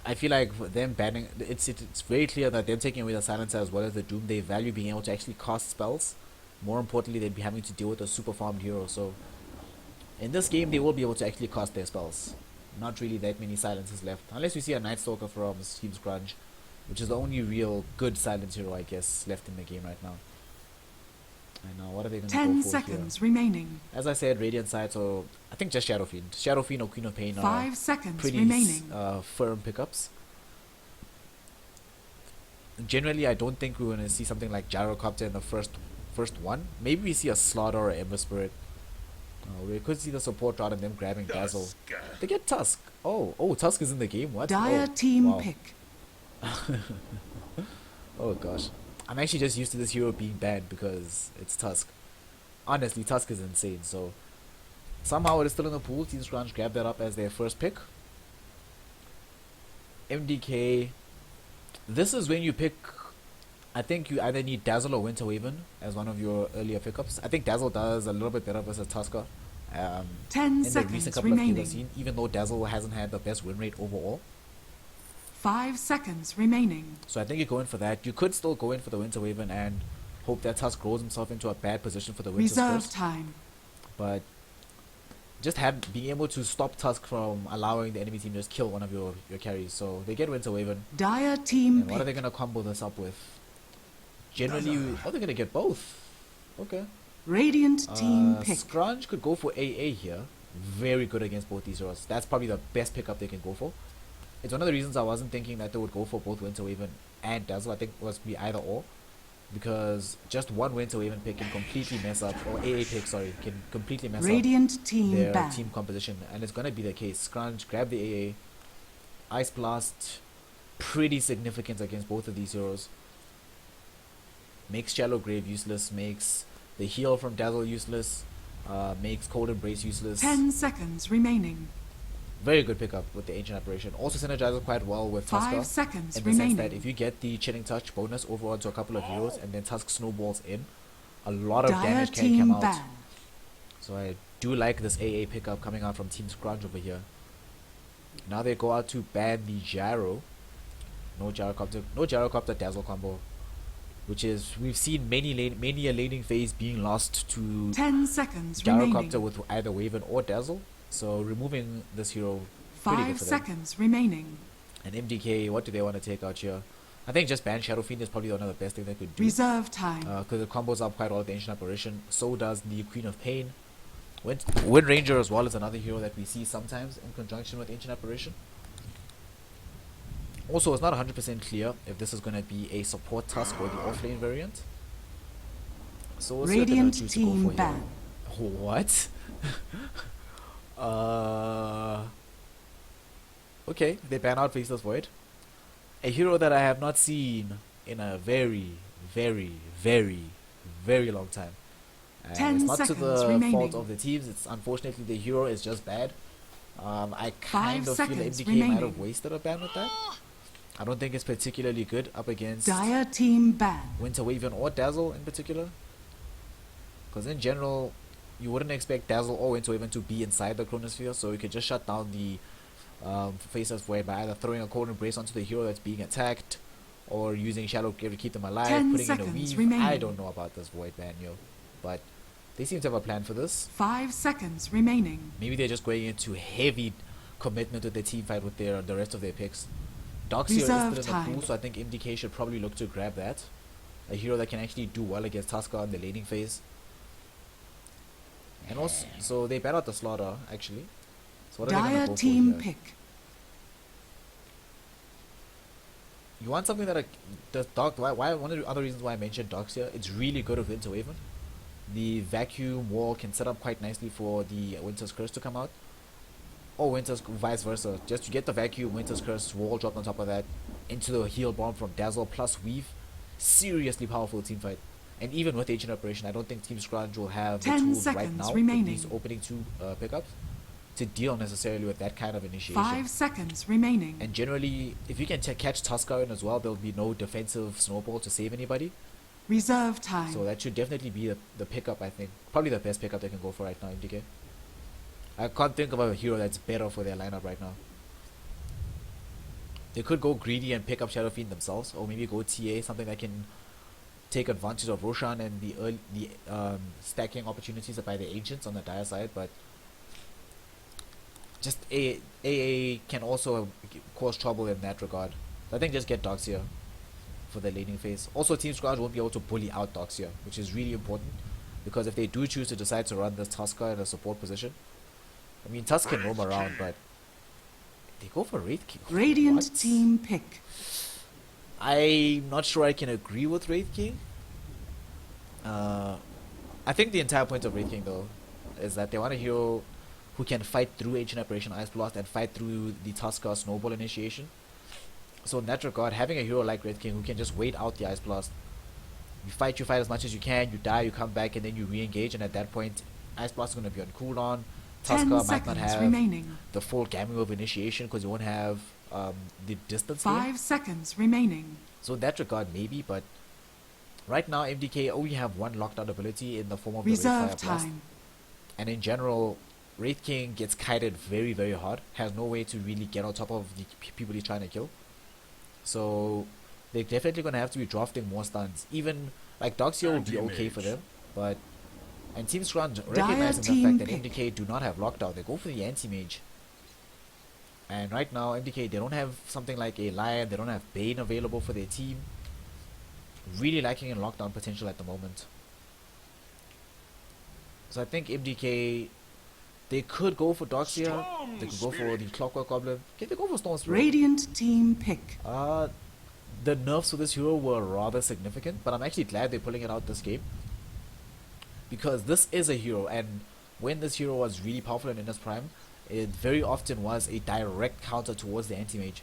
I feel like for them banning, it's very clear that them taking away the silencer as well as the Doom, they value being able to actually cast spells. More importantly, they'd be having to deal with a super farmed hero. So in this game, they will be able to actually cast their spells. Not really that many silencers left, unless we see a Night Stalker from Team Scrunch, which is the only real good silence hero, I guess, left in the game right now. I know, what are they going to 10 go for seconds here? remaining. As I said, Radiant side, so I think just Shadow Fiend. Shadow Fiend or Queen of Pain are 5 seconds pretty remaining. firm pickups. Generally, I don't think we're going to see something like Gyrocopter in the first one. Maybe we see a Slaughter or Ember Spirit. We could see the support route and them grabbing Dazzle. They get Tusk. Oh, Tusk is in the game. What? Dire Oh, team wow. pick. Oh gosh, I'm actually just used to this hero being banned because it's Tusk. Honestly, Tusk is insane. So somehow it is still in the pool. Team Scrunch grabbed that up as their first pick. MDK. This is when you pick. I think you either need Dazzle or Winter Waven as one of your earlier pickups. I think Dazzle does a little bit better versus Tusker. 10 in the seconds recent couple of games I've remaining. seen, even though Dazzle hasn't had the best win rate overall. 5 seconds remaining. So I think you go in for that. You could still go in for the Winter Waven and hope that Tusk grows himself into a bad position for the Winter Reserve first. time. But just being able to stop Tusk from allowing the enemy team to just kill one of your carries. So they get Winter Waven. Dire team And what are they pick. going to combo this up with? Generally, they're going to get both. Okay. Radiant team pick. Scrunch could go for AA here. Very good against both these heroes. That's probably the best pickup they can go for. It's one of the reasons I wasn't thinking that they would go for both Winter Waven and Dazzle. I think it was be either or. Because just one Winter Waven pick can completely mess up, or AA pick, sorry, can completely mess Radiant up team their ban. team composition. And it's going to be the case. Scrunch, grab the AA. Ice Blast, pretty significant against both of these heroes. Makes Shallow Grave useless, makes the heal from Dazzle useless, makes Cold Embrace useless. 10 seconds remaining. Very good pickup with the Ancient Apparition. Also synergizes quite well with 5 Tusker. seconds In the sense that remaining. if you get the Chilling Touch bonus over onto a couple of heroes and then Tusk snowballs in, a lot of Dire damage can team come out. ban. So I do like this AA pickup coming out from Team Scrunch over here. Now they go out to ban the Gyro. No Gyrocopter Dazzle combo. Which is, we've seen many a laning phase being lost to 10 seconds Gyrocopter remaining. with either Waven or Dazzle. So removing this hero, pretty 5 good for them. seconds remaining. And MDK, what do they want to take out here? I think just ban Shadow Fiend is probably one of the best thing they could do. Reserve time. Because it combos up quite well with the Ancient Apparition. So does the Queen of Pain. Wind Ranger as well is another hero that we see sometimes in conjunction with Ancient Apparition. Also, it's not 100% clear if this is going to be a support Tusk or the offlane variant. So we'll see what they're going Radiant to choose to go team for here. ban. What? Okay, they ban out Faceless Void. A hero that I have not seen in a very, very, very, very long time. And 10 it's not to seconds the remaining. fault of the teams, it's unfortunately the hero is just bad. I kind 5 of feel seconds MDK might have remaining. wasted a ban with that. I don't think it's particularly good up against Dire team ban. Winter Wavian or Dazzle in particular. Because in general, you wouldn't expect Dazzle or Winter Wavian to be inside the Chronosphere, so you could just shut down the Faceless Void by either throwing a Cold Embrace onto the hero that's being attacked, or using Shadow Grave to keep them alive, 10 putting in a seconds weave. remaining. I don't know about this Void ban, yo. But they seem to have a plan for this. 5 seconds remaining. Maybe they're just going into heavy commitment with their team fight with the rest of their picks. Doxia is still in Reserve the time. pool, so I think MDK should probably look to grab that. A hero that can actually do well against Tusker in the laning phase. And also, so they bat out the Slaughter, actually. So what are they Dire going to go team for here? pick. You want something that does Doc? Why? One of the other reasons why I mentioned Doxia, it's really good with Winter Waven. The vacuum wall can set up quite nicely for the Winter's Curse to come out, or Winter's vice versa. Just to get the vacuum, Winter's Curse wall dropped on top of that into the heal bomb from Dazzle plus Weave. Seriously powerful team fight. And even with Ancient Operation, I don't think Team Scrunch will have the 10 tools right seconds now with remaining. these opening two pickups to deal necessarily with that kind of initiation. 5 seconds remaining. And generally, if you can catch Tusker in as well, there'll be no defensive snowball to save anybody. Reserve time. So that should definitely be the pickup, I think. Probably the best pickup they can go for right now, MDK. I can't think of a hero that's better for their lineup right now. They could go greedy and pick up Shadow Fiend themselves, or maybe go TA, something that can take advantage of Roshan and the stacking opportunities by the Ancients on the dire side, but just AA can also cause trouble in that regard. So I think just get Doxia for the laning phase. Also, Team Squad won't be able to bully out Doxia, which is really important, because if they do choose to decide to run this Tusker in a support position, I mean, Tusk can roam around, but they go for Wraith King. Radiant What? team pick. I'm not sure I can agree with Wraith King. I think the entire point of Wraith King, though, is that they want a hero who can fight through Ancient Operation Ice Blast and fight through the Tusker Snowball initiation. So in that regard, having a hero like Wraith King who can just wait out the Ice Blast, you fight as much as you can, you die, you come back, and then you re-engage, and at that point, Ice Blast is going to be on cooldown. 10 Tusker might seconds not have remaining. the full gaming of initiation because you won't have the distance. 5 seconds remaining. So in that regard, maybe, but right now MDK only have one lockdown ability in the form of the Reserve Wraithfire Blast. time. And in general, Wraith King gets kited very, very hard. Has no way to really get on top of the people he's trying to kill. So they're definitely going to have to be drafting more stuns. Even, like, Doxia will be okay for them, but... And Team Scrunch, recognizing the team fact that pick. MDK do not have lockdown, they go for the anti-mage. And right now, MDK, they don't have something like a Lion, they don't have Bane available for their team. Really lacking in lockdown potential at the moment. So I think MDK, they could go for Doxia, they could go for the Clockwork Goblin. Okay, they go for Storm Spirit. Radiant team pick. The nerfs for this hero were rather significant, but I'm actually glad they're pulling it out this game. Because this is a hero, and when this hero was really powerful and in his prime, it very often was a direct counter towards the anti-mage.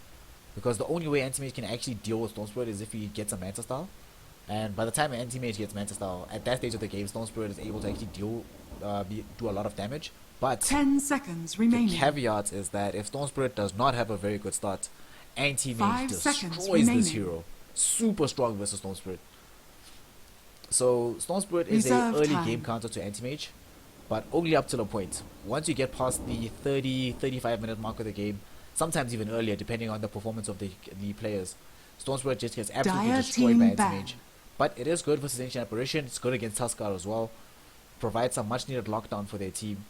Because the only way anti-mage can actually deal with Storm Spirit is if he gets a Manta Style. And by the time an anti-mage gets Manta Style, at that stage of the game, Storm Spirit is able to actually do a lot of damage. But 10 seconds the remaining. caveat is that if Storm Spirit does not have a very good start, anti-mage 5 seconds destroys this remaining. hero. Super strong versus Storm Spirit. So Storm Spirit is Reserve a early time. game counter to anti-mage, but only up till a point. Once you get past the 30-35 minute mark of the game, sometimes even earlier depending on the performance of the players, Storm Spirit just gets absolutely Dire destroyed team by ban. anti-mage. But it is good versus Ancient Apparition, it's good against Tuskar as well. Provides some much needed lockdown for their team.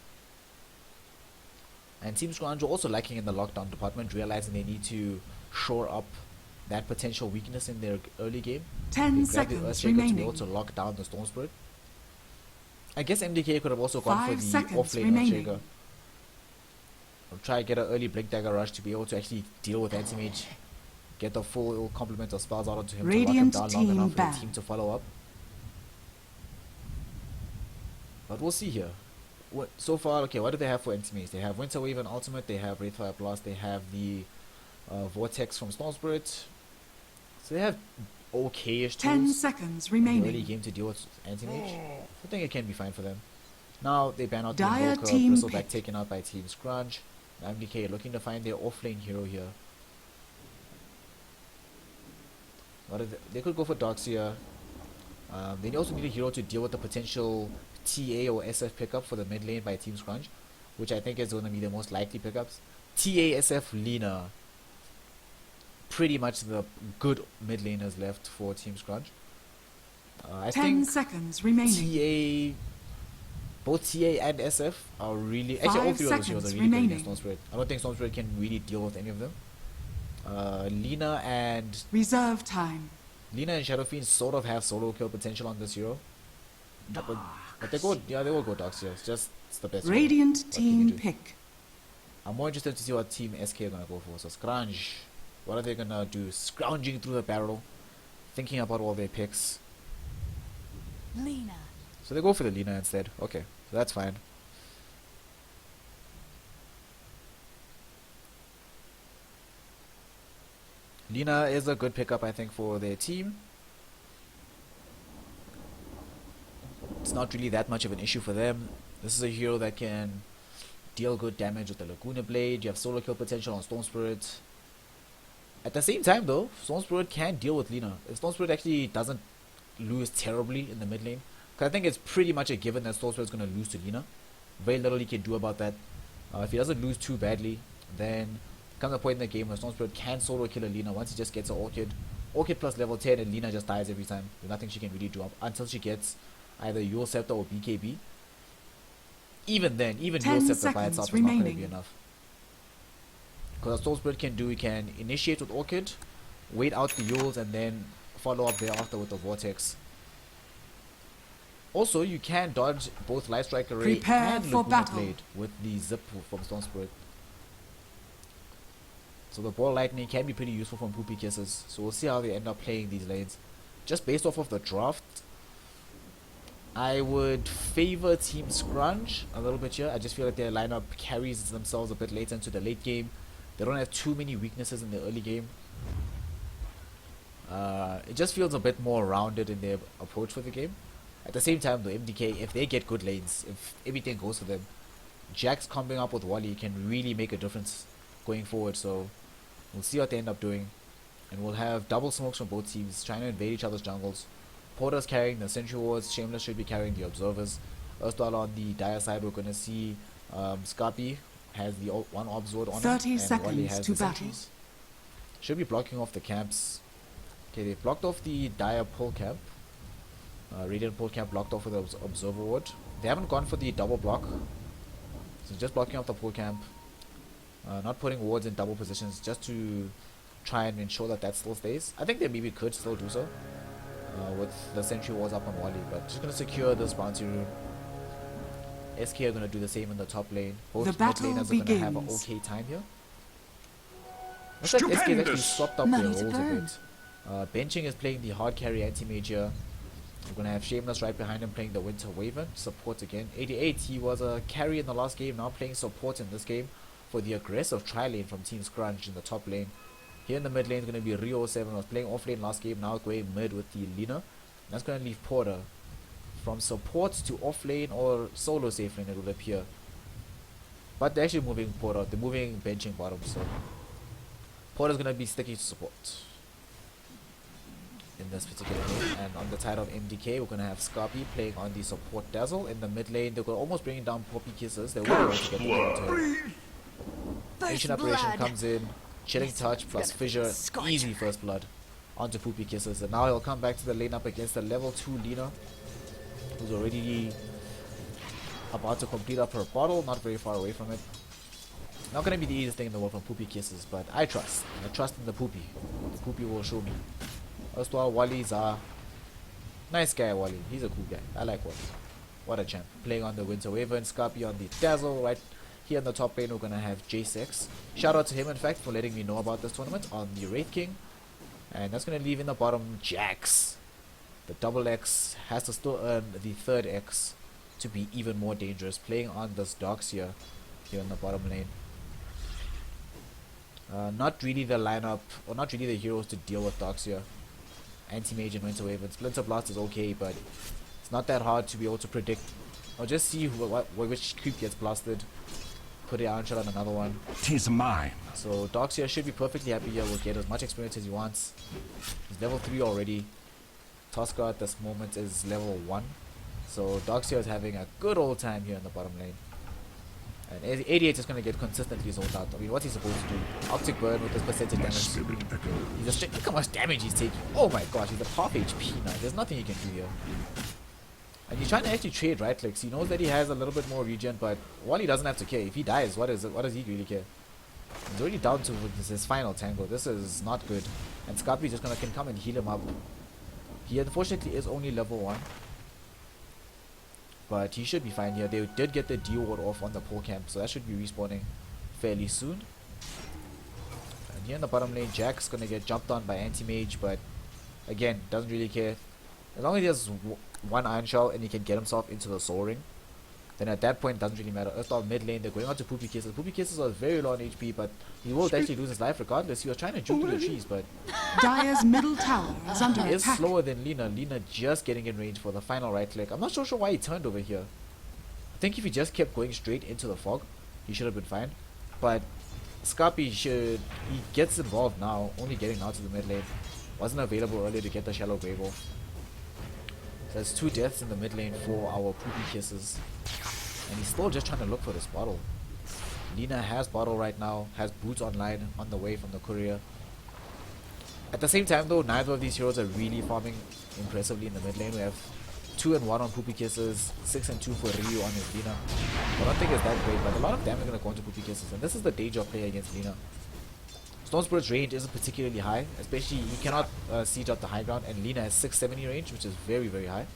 And Team Scrounge also lacking in the lockdown department, realizing they need to shore up that potential weakness in their early game. 10 They grab the seconds Earthshaker to be remaining. able to lock down the Storm Spirit. I guess MDK could have also gone for 5 the seconds off-lane remaining. Earthshaker. Or try to get an early Blink Dagger rush to be able to actually deal with anti-mage get the full complement of spells out onto him to lock him Radiant down long team enough for the ban. team to follow up. But we'll see here. So far, okay, what do they have for anti-maze? They have Winter Wave and Ultimate, they have Wraithfire Blast, they have the Vortex from Storm Spirit. So they have okay-ish 10 tools seconds in the early remaining. game to deal with anti-mage. I think it can be fine for them. Now they ban out the Dire Invoker, team Bristleback pick. taken out by Team Scrunch. MDK looking to find their offlane hero here. What they could go for Doxia. They also need a hero to deal with the potential TA or SF pickup for the mid lane by Team Scrunch, which I think is going to be the most likely pickups. TA, SF, Lina. Pretty much the good mid laners left for Team Scrunch. I 10 think seconds remaining. both TA and SF are really... Actually, all 5 three of those heroes are seconds really good remaining. against Storm Spirit. I don't think Storm Spirit can really deal with any of them. Lina and Reserve time. Shadow Fiend sort of have solo kill potential on this hero. But they will go Doxia. It's the best hero. Radiant What can you team do? pick. I'm more interested to see what Team SK are gonna go for. So Scrunch, what are they gonna do? Scrounging through the barrel, thinking about all their picks. Lena. So they go for the Lina instead. Okay, so that's fine. Lina is a good pickup, I think, for their team. It's not really that much of an issue for them. This is a hero that can deal good damage with the Laguna Blade. You have solo kill potential on Storm Spirit. At the same time though, Storm Spirit can deal with Lina. If Storm Spirit actually doesn't lose terribly in the mid lane, because I think it's pretty much a given that Storm Spirit is going to lose to Lina. Very little he can do about that. If he doesn't lose too badly, then comes a point in the game where Storm Spirit can solo kill a Lina once he just gets an Orchid. Orchid plus level 10 and Lina just dies every time. There's nothing she can really do until she gets either Yule Scepter or BKB. Even then, even 10 Yule Scepter by seconds itself is not going to be remaining. enough. Because what Storm Spirit can do, he can initiate with Orchid, wait out the Yules, and then follow up thereafter with the Vortex. Also, you can dodge both Lightstrike Array Prepare and for Laguna battle. Blade with the Zip from Storm Spirit. So the Ball Lightning can be pretty useful from Poopy Kisses. So we'll see how they end up playing these lanes. Just based off of the draft, I would favor Team Scrunch a little bit here. I just feel like their lineup carries themselves a bit later into the late game. They don't have too many weaknesses in the early game. It just feels a bit more rounded in their approach for the game. At the same time though, MDK, if they get good lanes, if everything goes for them, Jax coming up with Wally can really make a difference going forward. So we'll see what they end up doing. And we'll have double smokes from both teams trying to invade each other's jungles. Porter's carrying the Sentry Wards, Shameless should be carrying the Observers. Erstwhile on the Dire side, we're going to see Scarpy has the one Obs Ward on 30 him, and seconds Wally has to the battle. Sentries. Should be blocking off the camps. Okay, they blocked off the Dire pull camp. Radiant pull camp blocked off with the Observer Ward. They haven't gone for the double block. So just blocking off the pull camp. Not putting wards in double positions just to try and ensure that that still stays. I think they maybe could still do so with the Sentry Wards up on Wally, but just going to secure this bounty rune. SK are going to do the same in the top lane. Both The mid battle laners are going to have an begins. okay time here. Looks like SK has actually Stupendous. swapped up their Money to roles a burn. bit. Benching is playing the hard carry anti-mage here. We're going to have Shameless right behind him playing the Winter Waven. Support again. 88, he was a carry in the last game, now playing support in this game for the aggressive tri-lane from Team Scrunch in the top lane. Here in the mid lane is going to be Rio 7, was playing off lane last game, now going mid with the Lina. That's going to leave Porter from support to off lane or solo safe lane, it will appear. But they're actually moving Porter, they're moving benching bottom, so Porter's going to be sticking to support in this particular game. And on the side of MDK, we're going to have Scarpy playing on the support Dazzle. In the mid lane, they're almost bringing down Poppy Kisses. They will to get the kill to him. First Ancient Apparition blood. comes in, Chilling Touch plus Fissure, scorch easy her. first blood onto Poopy Kisses. And now he'll come back to the lane up against the level 2 Lina, who's already about to complete up her bottle, not very far away from it. Not going to be the easiest thing in the world from Poopy Kisses, but I trust in the Poopy. The Poopy will show me. Erstwhile, Wally's nice guy. Wally, he's a cool guy. I like Wally. What a champ. Playing on the Winter Waven, Scarpy on the Dazzle. Right here in the top lane, we're gonna have J6. Shout out to him, in fact, for letting me know about this tournament on the Wraith King. And that's going to leave in the bottom Jax. The double X has to still earn the third X to be even more dangerous, playing on this Doxia here in the bottom lane. Not really the lineup, or not really the heroes to deal with Doxia. Anti-Mage and Winter Wave and Splinter Blast is okay, but it's not that hard to be able to predict or just see which creep gets blasted. Put an Iron Shot on another one. 'Tis mine. So Doxia should be perfectly happy here. Will get as much experience as he wants. He's level 3 already. Tosca at this moment is level 1. So Doxia is having a good old time here in the bottom lane. And 88 is going to get consistently sold out. I mean, what's he supposed to do? Optic Burn with this percentage damage. Look how much damage he's taking. Oh my gosh, he's at half HP now. There's nothing he can do here. And he's trying to actually trade right clicks. He knows that he has a little bit more regen, but while he doesn't have to care, if he dies, what does he really care? He's already down to his final tango. This is not good. And Scarpy just can come and heal him up. He unfortunately is only level 1. But he should be fine here. They did get the D ward off on the pole camp, so that should be respawning fairly soon. And here in the bottom lane, Jack's gonna get jumped on by Anti-Mage, but again, doesn't really care. As long as he has one Iron Shell and he can get himself into the Soul Ring, then at that point it doesn't really matter. Earthdawn mid lane, they're going on to Poopy Kisses. Poopy Kisses are very low on HP, but he will actually lose his life regardless. He was trying to jump through the trees, but Dire's middle tower is under he is attack. slower than Lina. Lina just getting in range for the final right click. I'm not so sure why he turned over here. I think if he just kept going straight into the fog, he should have been fine. But Scarpy he gets involved now, only getting out to the mid lane. Wasn't available earlier to get the shallow grave off. So there's 2 deaths in the mid lane for our Poopy Kisses. And he's still just trying to look for this bottle. Lina has bottle right now, has boots online on the way from the courier. At the same time though, neither of these heroes are really farming impressively in the mid lane. We have 2 and 1 on Poopy Kisses, 6 and 2 for Ryu on his Lina. I don't think it's that great, but a lot of damage is going to go into Poopy Kisses, and this is the danger of playing against Lina. Stone Spirit's range isn't particularly high, especially you cannot siege out the high ground, and Lina has 670 range, which is very, very high.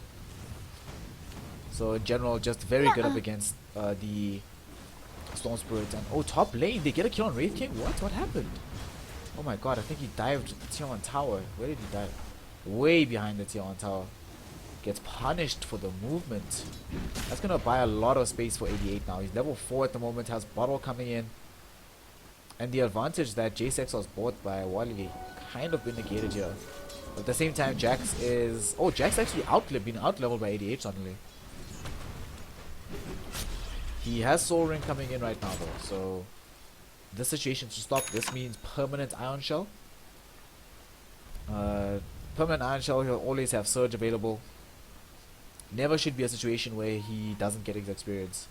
So in general, just very good up against the Stone Spirit. And oh, top lane, they get a kill on Wraith King? What happened? Oh my god, I think he dived the tier 1 tower. Where did he dive? Way behind the tier 1 tower. Gets punished for the movement. That's gonna buy a lot of space for 88 now. He's level 4 at the moment, has bottle coming in. And the advantage that J-Sex was bought by Wally kind of been negated here. But at the same time, Jax is... Oh, Jax actually been out-leveled by 88 suddenly. He has Soul Ring coming in right now though, so... This situation to stop. This means permanent Iron Shell. Permanent Iron Shell, he'll always have Surge available. Never should be a situation where he doesn't get his experience.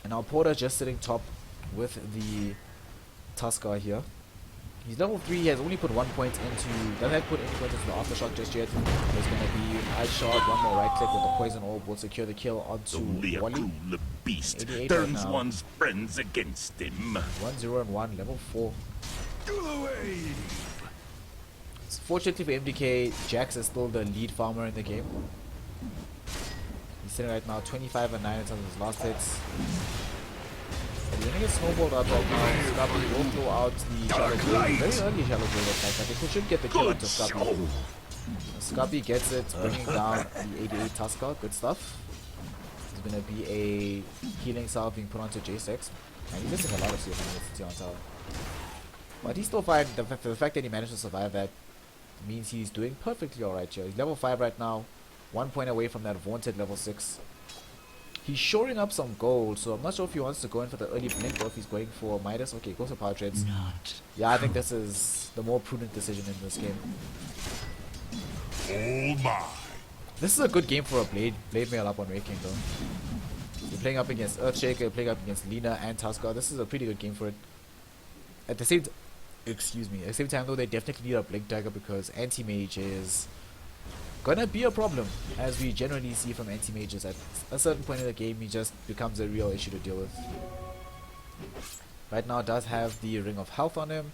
And our Porter just sitting top with the Tuskar here. He's level 3, he has only put 1 point into... Doesn't have put any points into the Aftershock just yet. There's gonna be Ice Shot, one more right click with the Poison Orb will secure the kill onto Only a Wally. cruel beast 88 turns right now. one's friends against him. 1-0 and 1, level 4. Fortunately for MDK, Jax is still the lead farmer in the game. He's sitting right now 25 and 9 in terms of his last hits. And he's gonna get snowballed out right now. Scarpy will throw out the Shallow Grave. Very early Shallow Grave attack. I think we should get the kill onto Scarpy. Scarpy gets it, bringing down the 88 Tuskar. Good stuff. There's gonna be a healing salve being put onto J6. And he's missing a lot of CF on the Tion Tower. But he's still fine. The fact that he managed to survive that means he's doing perfectly alright here. He's level 5 right now. 1 point away from that vaunted level 6. He's shoring up some gold, so I'm not sure if he wants to go in for the early blink or if he's going for Midas. Okay, goes for Power Treads. Yeah, I think this is the more prudent decision in this game. Oh my. This is a good game for a Blade Mail up on Wraith King though. You're playing up against Earthshaker, you're playing up against Lina and Tuskar. This is a pretty good game for it. At the same at the same time though, they definitely need a Blink Dagger because Anti-Mage is gonna be a problem, as we generally see from Anti-Mages. At a certain point in the game, he just becomes a real issue to deal with. Right now does have the Ring of Health on him.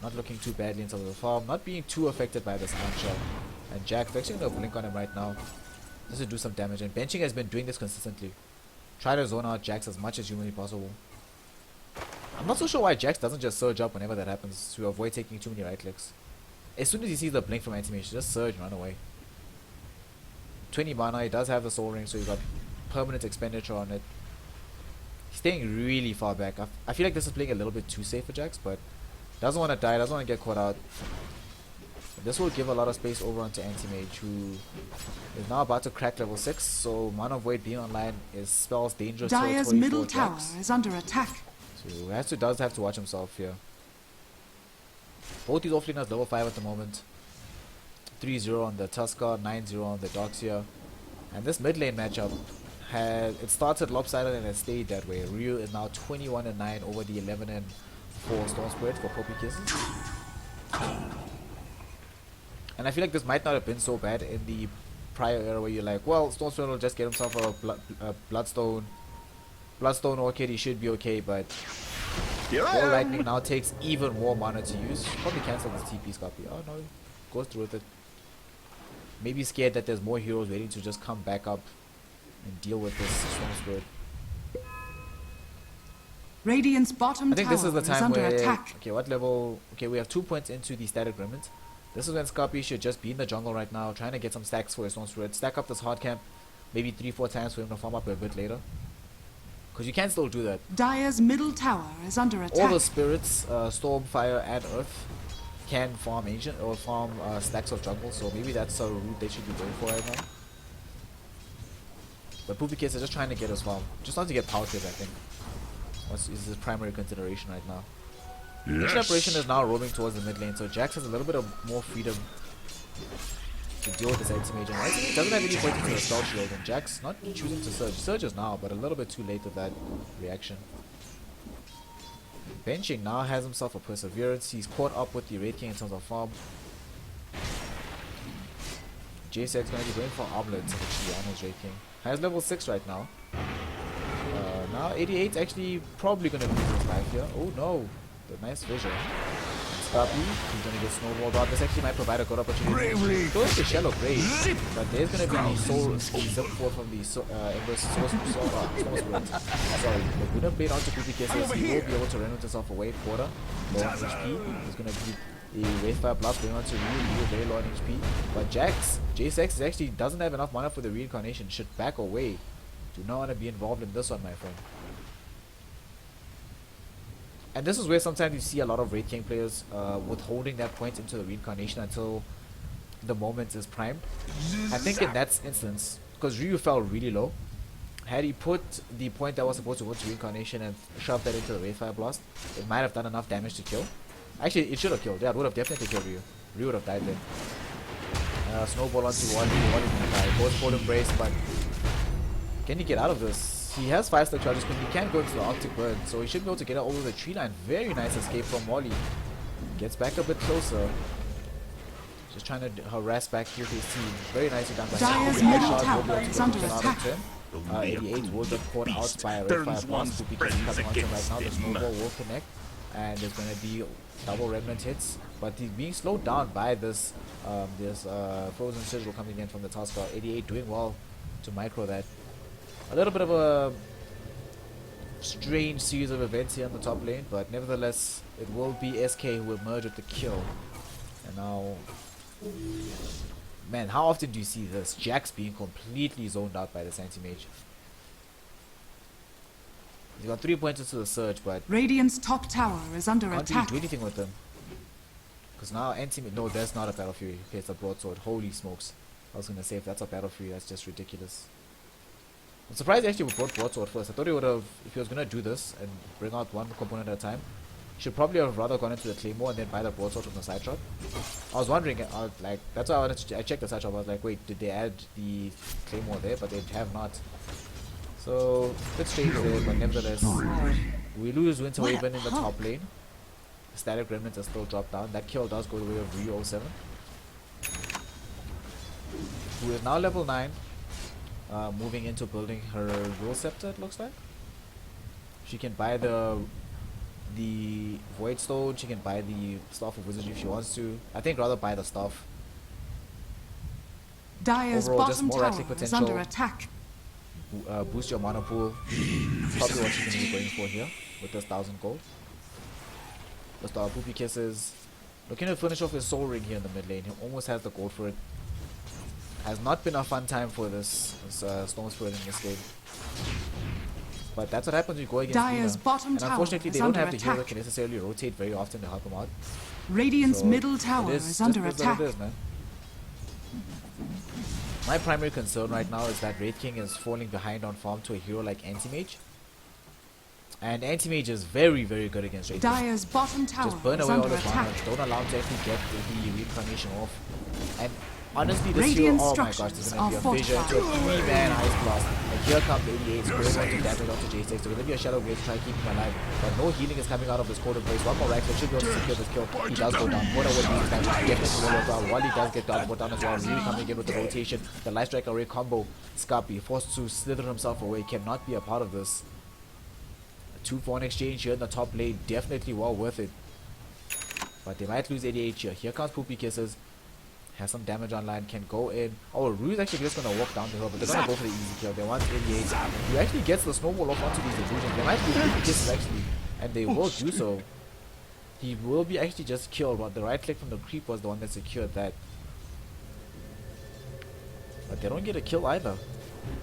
Not looking too badly in terms of the farm, not being too affected by this Iron Shell. And Jack's actually gonna blink on him right now just to do some damage, and benching has been doing this consistently. Try to zone out Jax as much as humanly possible. I'm not so sure why Jax doesn't just surge up whenever that happens to avoid taking too many right clicks. As soon as he sees the blink from Anti-Mage, just surge and run away. 20 mana, he does have the Soul Ring, so he's got permanent expenditure on it. He's staying really far back. I feel like this is playing a little bit too safe for Jax, but doesn't want to die, doesn't want to get caught out. This will give a lot of space over onto Anti-Mage, who is now about to crack level 6, so Mana Void being online spells dangerous Dire's territory middle for tower Jax. is under attack. So does have to watch himself here. Both these offlaners level 5 at the moment. 3-0 on the Tusker, 9-0 on the Doxia. And this mid lane matchup it started lopsided and it stayed that way. Ryu is now 21-9 over the 11-4 Storm Spirit for Poppy Kisses. And I feel like this might not have been so bad in the prior era where you're like, well, Storm Spirit will just get himself a Bloodstone Orchid, he should be okay, but Ball Lightning now takes even more mana to use. Probably cancel this TP Scorpio. Oh no, goes through with it. Maybe scared that there's more heroes waiting to just come back up and deal with this Storm Spirit. Radiant's bottom I think tower this is the time under where attack. okay, what level? Okay, we have 2 points into the static remnant. This is when Scorpio should just be in the jungle right now, trying to get some stacks for his Storm Spirit. Stack up this hard camp, maybe 3-4 times for him to farm up a bit later. Because you can still do that. Dire's middle tower is under attack. All the spirits, Storm, Fire, and Earth, can farm ancient or farm stacks of jungle, so maybe that's a route they should be going for right now. But Poopy Kids are just trying to get his farm, just not to get power trade, I think. Is his primary consideration right now. Mission Operation is now roaming towards the mid lane, so Jax has a little bit of more freedom to deal with this Anti-Mage. And Anti-Mage doesn't have any point into the spell shield, and Jax not choosing to surge. Surges now, but a little bit too late with that reaction. Benching now has himself a Perseverance. He's caught up with the Raid King in terms of farm. JSX going to be going for Omelets actually on his Raid King. Has level 6 right now. Now 88's actually probably going to lose his life here. Oh no, the nice vision. Scorpy, he's going to get snowballed out. This actually might provide a good opportunity. Goes to Shallow Grave, but there's going to be the soul zip forth from the Ember's Source Spirit. Sorry, the Buddha Blade onto Poopy Kisses. He will be able to run with himself away. Quarter, low on HP. He's going to be the Wraithfire Blast going on to Ryu, very low on HP. But J6 actually doesn't have enough mana for the reincarnation. Should back away. Do not want to be involved in this one, my friend. And this is where sometimes you see a lot of Raid King players withholding that point into the reincarnation until the moment is primed. I think in that instance, because Ryu fell really low, had he put the point that was supposed to go to reincarnation and shoved that into the Wraithfire Blast, it might have done enough damage to kill. Actually, it should have killed. Yeah, it would have definitely killed Ryu. Ryu would have died then. Snowball onto Wally. Wally's gonna die. Goes for Embrace, but can he get out of this? He has 5-star charges, but he can't go into the Arctic Burn, so he should be able to get out over the tree line. Very nice escape from Wally. Gets back a bit closer. Just trying to harass back here to his team. Very nicely done by Dire's him. middle Shot will be tower able to is get under out of attack. him. 88 will get caught out by a Red Fire Blast. Because he's coming onto him right now. The snowball will connect, and there's going to be double remnant hits. But he's being slowed down by this frozen sigil coming in from the Tusker. 88 doing well to micro that. A little bit of a strange series of events here on the top lane, but nevertheless it will be SK who will merge with the kill. And now, man, how often do you see this? Jax being completely zoned out by this Anti-Mage. He's got 3 points into the surge, but Radiant's top tower is under can't really attack. do anything with them. Because now Anti-Mage, no, that's not a Battle Fury. Okay, it's a broadsword. Holy smokes. I was gonna say, if that's a Battle Fury, that's just ridiculous. I'm surprised he actually brought broadsword first. I thought he would have, if he was gonna do this and bring out one component at a time, he should probably have rather gone into the claymore and then buy the broadsword from the side shot. I was wondering, like, that's why I wanted to I checked the side shot. I was like, wait, did they add the claymore there? But they have not. So, bit strange there, but nevertheless, we lose Winter Raven in the top lane. Static Remnants are still dropped down. That kill does go the way of Ryu 07, who is now level 9. Moving into building her Rule Scepter, it looks like. She can buy the Void Stone, she can buy the Staff of Wizardry if she wants to. I think rather buy the Staff. Dire's Overall, just bottom more tower Ratlic is under potential. attack. Boost your mana pool. Probably what she's going to be going for here with this 1000 gold. The star Poopy Kisses looking to finish off his soul ring here in the mid lane. He almost has the gold for it. Has not been a fun time for this Storm Spirit in this game. But that's what happens when you go against Dire's Lina. bottom And tower unfortunately, they is don't under have the hero that attack. can necessarily rotate very often to help him out. Radiant's So middle it tower is is just under what attack. it is, man. My primary concern right now is that Wraith King is falling behind on farm to a hero like Anti-Mage. And Anti-Mage is very, very good against Wraith King. Dire's bottom tower Just burn is away all under his attack. mana. Don't allow him to actually get the reincarnation off. And honestly, this Radiant hero, oh my gosh, structures there's going to be a are vision to a fortified. 3-man Ice Blast. And here comes the 88, going to damage onto J6. There's going to be a Shadow Blade to try to keep him alive. But no healing is coming out of his quarter base. One more rack, so should be able to secure this kill. He does go down. What would be that? Definitely will go down. Wally does get down, go down as well. Really coming in with the rotation. The Light Strike Array combo. Scarpy forced to slither himself away. Cannot be a part of this. 2-for-1 exchange here in the top lane, definitely well worth it. But they might lose 88 here. Here comes Poopy Kisses. Has some damage online, can go in. Oh, Rue's actually just gonna walk down the hill, but they're gonna go for the easy kill. They want 88. He actually gets the snowball off onto these illusions. They might lose Poopy Kisses actually, and they will do so. He will be actually just killed, but the right click from the creep was the one that secured that. But they don't get a kill either.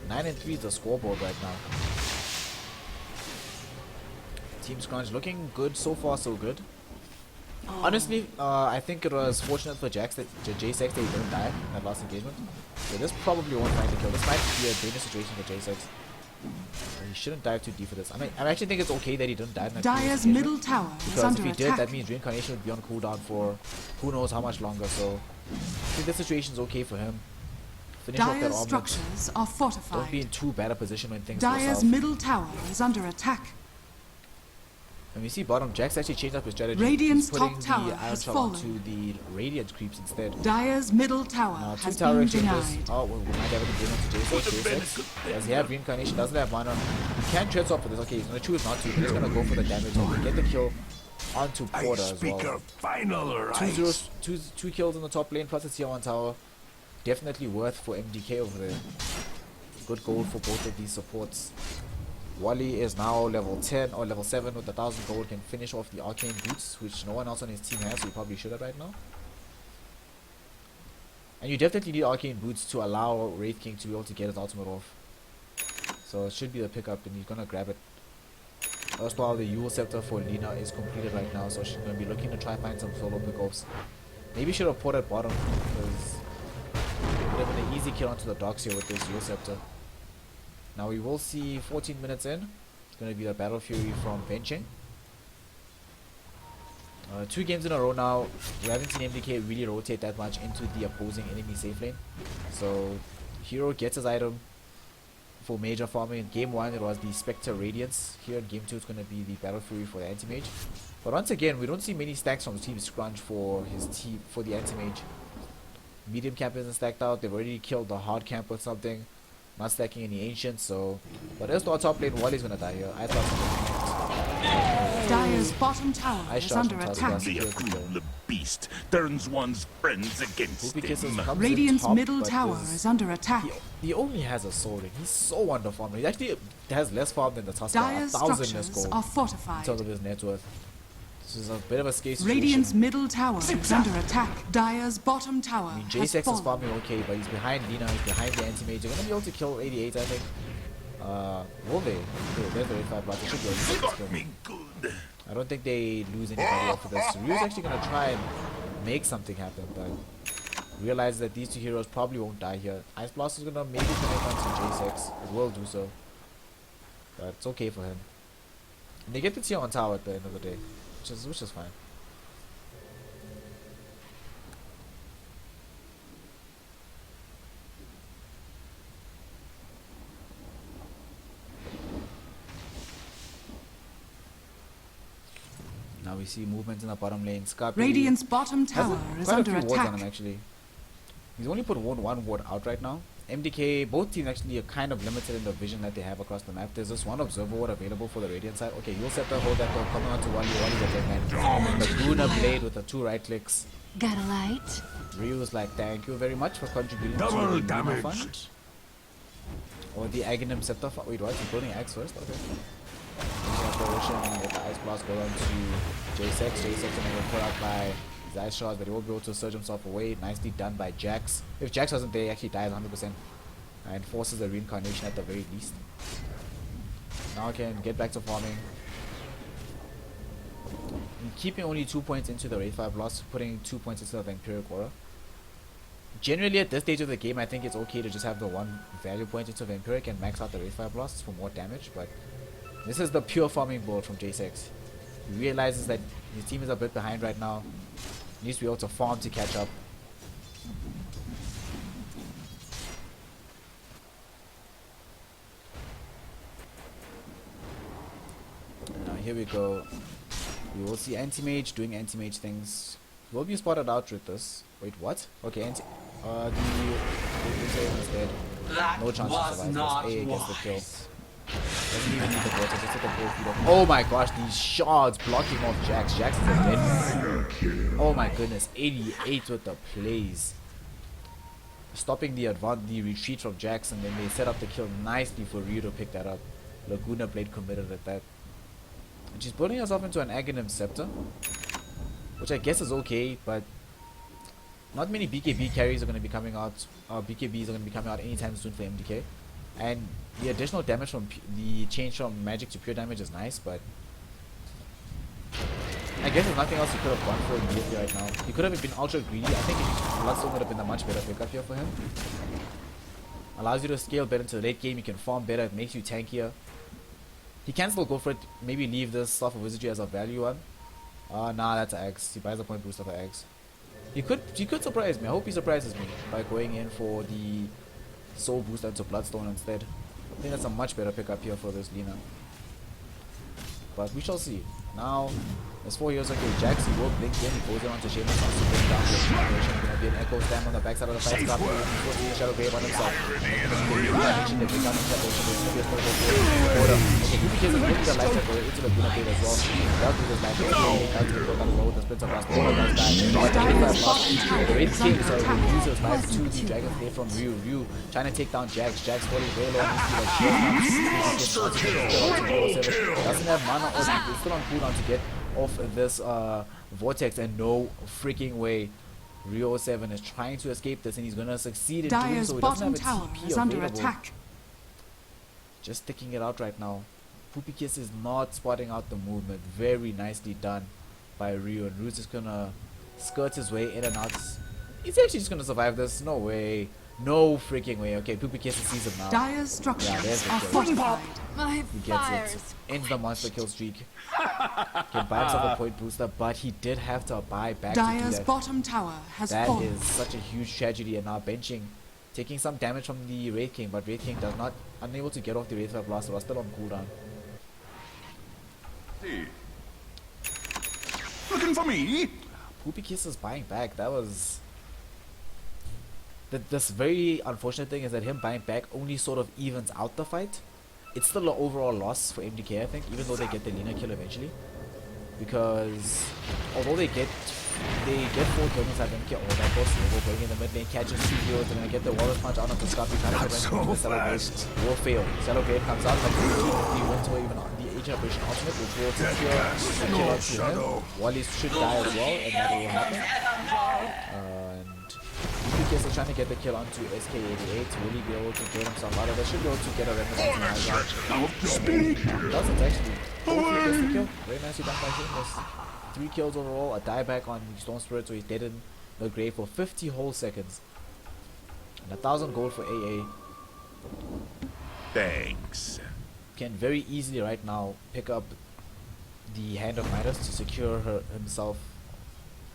9 and 3 is the scoreboard right now. Team Scrunch looking good so far, so good. Honestly, I think it was fortunate for Jax that J6 that he didn't die in that last engagement. So this probably won't find the kill. This might be a dangerous situation for J6. He shouldn't dive too deep for this. I mean, I actually think it's okay that he didn't die in that previous Dire's engagement, middle tower is because under if he did, attack. that means reincarnation would be on cooldown for who knows how much longer. So I think this situation's okay for him. Finish off that Dire's omelet. structures are Don't be fortified. in too bad a position when things go Dire's south. middle tower is under attack. And we see bottom, Jax actually changed up his strategy. Radiant's He's putting top tower the has Archon fallen. onto the Radiant creeps instead. Dire's middle tower Now, two has tower been exchanges. denied. Oh, we might have to bring him to J6. Does he have reincarnation? Doesn't have mana. He can tread swap for this. Okay, he's gonna choose not to. He's gonna go for the damage. He get the kill onto Porter as well. final Two kills in the top lane plus a tier 1 tower. Definitely worth for MDK over there. Good gold for both of these supports. Wally is now level 10 or level 7 with 1000 gold. Can finish off the arcane boots, which no one else on his team has, so he probably should have right now. And you definitely need arcane boots to allow Wraith King to be able to get his ultimate off. So it should be the pickup, and he's gonna grab it. First while the Yule Scepter for Lina is completed right now, so she's gonna be looking to try and find some solo pickups. Maybe should have put at bottom, because it would have been an easy kill onto the docks here with this Yule Scepter. Now we will see 14 minutes in. It's going to be the Battle Fury from benching. 2 games in a row now. We haven't seen MDK really rotate that much into the opposing enemy safe lane. So Hero gets his item for major farming. In game 1 it was the Spectre Radiance. Here in game 2 it's going to be the Battle Fury for the Anti-Mage. But once again, we don't see many stacks from Team Scrunch for his team for the Anti-Mage. Medium camp isn't stacked out. They've already killed the hard camp with something. Not stacking any ancients, so. But there's no top lane. Wally's gonna die here. I thought Dire's bottom tower I is shot under some attack. targets. The cruel beast turns one's friends against Poopy Kisses him. comes in Radiant's top, middle but tower this- is under attack. he only has a soul ring. He's so underfarmed. He actually has less farm than the Tusker. Dire's 1,000 less structures gold are in fortified. terms of his net worth. This is a bit of a scary situation. Radiant's middle tower is under attack. Dire's bottom tower I mean, has J6 is fallen. farming okay, but he's behind Lina, he's behind the Anti-Mage. They're gonna be able to kill 88, I think. Will they? Okay, they're 35 blocks. They should be able to Got kill. me good. I don't think they lose anybody off of this. Ryu's actually gonna try and make something happen, but realize that these two heroes probably won't die here. Ice Blast is gonna maybe connect onto J6. It will do so. But it's okay for him. And they get the tier 1 tower at the end of the day. Which is fine. Now we see movement in the bottom lane. Scarpy Radiant's bottom has tower is quite a under few wards on attack. him actually. He's only put one ward out right now. MDK, both teams actually are kind of limited in the vision that they have across the map. There's just one observer ward available for the Radiant side. Okay, you'll set the hold that door, coming on to Wally the dead man. Laguna Blade with the 2 right clicks. Got a light? Ryu is like, thank you very much for contributing Double to the Luna damage. fund. Or the Aghanim Scepter fund. Wait, what? He's building Axe first? Okay. exploration with the Ice Blast go on to J6. J6 and then put out by his Ice Shards, but he will be able to surge himself away. Nicely done by Jax. If Jax wasn't there, he actually dies 100% and forces a reincarnation at the very least. Now can get back to farming. And keeping only 2 points into the Wraith 5 loss, putting 2 points into the Vampiric Aura. Generally at this stage of the game, I think it's okay to just have the one value point into Vampiric and max out the Wraith 5 blasts for more damage, but this is the pure farming build from J6. He realizes that his team is a bit behind right now. He needs to be able to farm to catch up. Now here we go. We will see Anti-Mage doing Anti-Mage things. Will be spotted out with this. Wait, what? Okay, the is dead. No chance to survive this. A gets the kill. Doesn't even need the water, just take a full feed off. Oh my gosh, these shards blocking off Jax. Jax is a dead. Oh my goodness, 88 with the plays. Stopping the retreat from Jax, and then they set up the kill nicely for Ryu to pick that up. Laguna Blade committed at that. And she's building herself into an Aghanim Scepter, which I guess is okay, but not many BKB carries are going to be coming out. BKBs are going to be coming out anytime soon for MDK. And the additional damage from the change from magic to pure damage is nice, but I guess there's nothing else he could have gone for immediately right now. He could have been ultra greedy. I think Bloodstone would have been a much better pickup here for him. Allows you to scale better into the late game. You can farm better. It makes you tankier. He can still go for it. Maybe leave this Staff of Wizardry as a value one. Nah, that's an X. He buys a point booster for X. He could surprise me. I hope he surprises me by going in for the Soul booster into Bloodstone instead. I think that's a much better pickup here for this Lina. But we shall see. Now, there's 4 years okay, Jax, he will blink in, he goes around to Sheamus, wants to bring down the situation. Gonna be an Echo Slam on the backside of the fight stop. He's forcing the Shadow Grave on himself. They bring down the separation. There's gonna be a spell for order. Okay, Ruby Kiss is going to the life cycle into the Luna Blade as well. He does do this life cycle. He does get broken low, the splits across the order does die. But the Wraith King is already using his life to the Dragon Blade from Ryu. Ryu trying to take down Jax. Jax falling way low on his shield. Doesn't have mana or he's still on cooldown to get off this vortex, and no freaking way Rio 7 is trying to escape this, and he's gonna succeed in doing so. He doesn't have a TP is under available. attack. Just sticking it out right now. Poopy Kiss is not spotting out the movement. Very nicely done by Rio, and Ryu's just gonna skirt his way in and out. He's actually just gonna survive this. No way. No freaking way. Okay, Poopy Kiss sees him now. Dire's structures there's the are kill. fortified. My He gets it. Ends the monster kill streak. Can buy himself a point booster, but he did have to buy back to do Dire's that. bottom tower has That fallen. is such a huge tragedy, and now benching, taking some damage from the Wraith King, but Wraith King does not, unable to get off the Wraith 5 Blaster, was still on cooldown. Looking for me? Poopy Kiss is buying back. That was... This very unfortunate thing is that him buying back only sort of evens out the fight. It's still an overall loss for MDK, I think, even though they get the Lina kill eventually. Because although they get 4 kills inside MDK, oh that goes over, going in the mid lane, catches 2 heroes, and then get the Walrus Punch out of the Scorpion, trying to prevent the Celebrate. Will fail. Celebrate comes out, like the wins or even the Agent Operation Ultimate, which will secure the kill out to him. Wally should die as well, and that will happen. And Lucas is trying to get the kill onto SK88. Will he be able to get himself out of there? Should be able to get a remnant onto Hydra. Doesn't actually. Hopefully gets the kill. Very nicely done by Shameless. 3 kills overall, a dieback on Storm Spirit, so he's dead in the grave for 50 whole seconds. And 1,000 gold for AA. Thanks. Can very easily right now pick up the Hand of Midas to secure himself.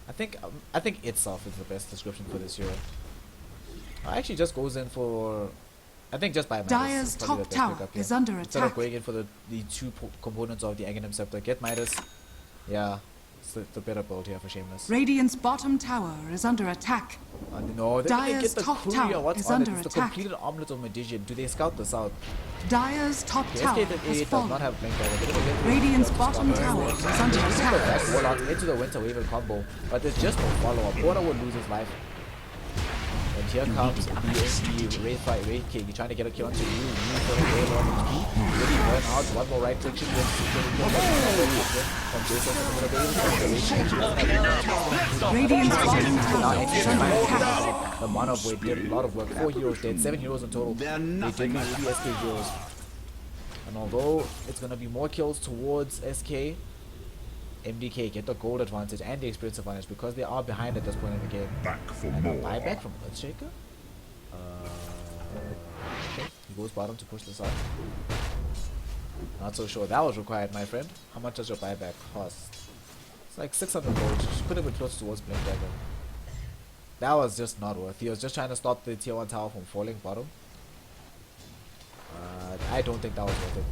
I think itself is the best description for this hero. Actually just goes in for, I think just by Midas. Dire's top tower is under Instead of attack. going in for the 2 components of the Aghanim Scepter, get Midas. Yeah, it's the better build here for Shameless. Radiant's bottom tower is under attack. No, they're gonna Dire's get the top courier. tower What's is on it? under It's the attack. completed Omelet of Magician. Do they scout this out? Dire's top The tower SK88 has does not fallen. have Blink Dagger. They're gonna get Radiant's to bottom scout tower it. is under Super attack. back wall out into the Winter Wave and combo, but there's just no follow-up. Porter will lose his life. And here comes the Wraith King. He's trying to get a kill onto you. You for a way long HP. Really burn out. One more right click should get from Jason. Radiant's bottom tower is under attack. The amount of weight did a lot of work. 4 heroes dead, 7 heroes in total. They did lose 3 SK heroes. And although it's going to be more kills towards SK, MDK get the gold advantage and the experience advantage because they are behind at this point in the game. Back for And more. a buyback from Earthshaker? Okay, he goes bottom to push this out. Not so sure that was required, my friend. How much does your buyback cost? It's like 600 gold. Could have been close towards Blink Dagger. That was just not worth. He was just trying to stop the tier 1 tower from falling bottom. I don't think that was worth it.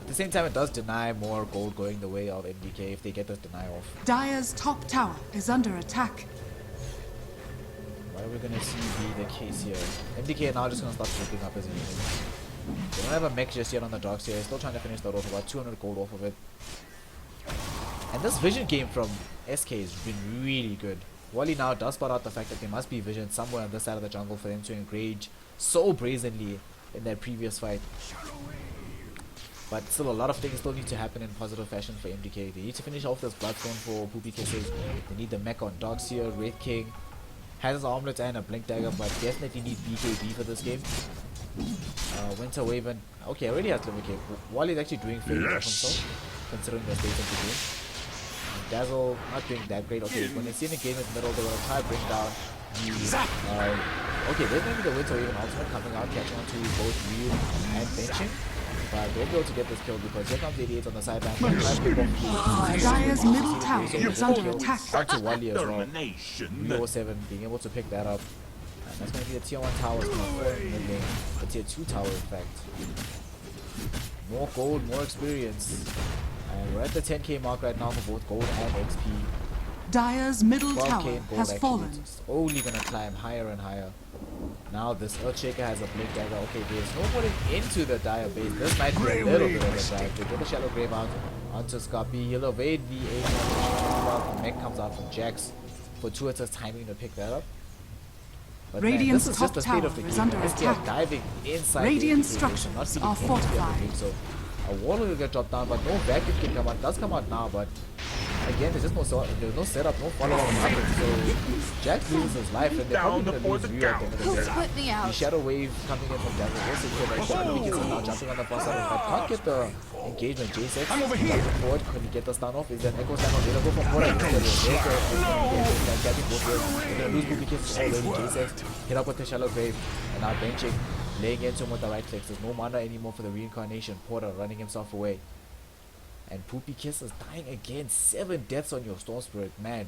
At the same time, it does deny more gold going the way of MDK if they get this deny off. Dire's top tower is under attack. What are we gonna see be the case here? MDK are now just gonna start flipping up as anything. They don't have a mech just yet on the docks here. Still trying to finish that off, about 200 gold off of it. And this vision game from SK has been really good. Wally now does spot out the fact that there must be vision somewhere on this side of the jungle for them to engage so brazenly in their previous fight. But still, a lot of things still need to happen in positive fashion for MDK. They need to finish off this Bloodstone for Poopy Kisses. They need the mech on dogs here. Wraith King has his armlet and a Blink Dagger, but definitely need BKB for this game. Winter Waven, okay, already has Liver Cake. Wally's actually doing fairly well himself, considering the state of the game. And Dazzle not doing that great. Okay, when they see an engagement in the middle, they're going to try to bring down the... okay, there's maybe the Winter Waven ultimate coming out, catching on to both Ryu and benching. But they'll be able to get this kill because here comes 88 on the sideline. Dire's middle tower is under attack. Onto Wally as well. Termination. Ryu 07 being able to pick that up. And that's going to be a tier 1 tower. It's going to fall in the lane. A tier 2 tower, in fact. More gold, more experience. And we're at the 10k mark right now for both gold and XP. Dire's middle 12k tower in gold has actually. fallen. It's only going to climb higher and higher. Now this Earthshaker has a Blink Dagger. Okay, there's nobody into the Dire base. This might be a little bit of a drive. They get the Shallow Grave out onto Scarpy. He'll evade the aim. The mech comes out from Jax. Fortuitous timing to pick that up. But Radiant's man, this is top just the state of the tower is game. under SK are attack. diving inside Radiant the location, not structures seeing are anything of the fortified. game. So a wall will get dropped down, but no vacuum can come out. Does come out now, but again, there's just no setup, no follow up, nothing. So Jack loses his life, and they're probably gonna lose Ryu at the end of the Who's day. put me The out? Shadow Wave coming in from Dazzle will secure that shot. He gets now jumping on the far side of the fight. Can't get the engagement. J6 jumping forward. Could he get the stun off? Is there an echo stun available from Pora? They're gonna lose Poopy Kiss already. J6 hit up with the Shallow Grave and now benching, laying into him with the right clicks. There's no mana anymore for the reincarnation. Porter running himself away. And Poopy Kiss is dying again. 7 deaths on your Storm Spirit, man.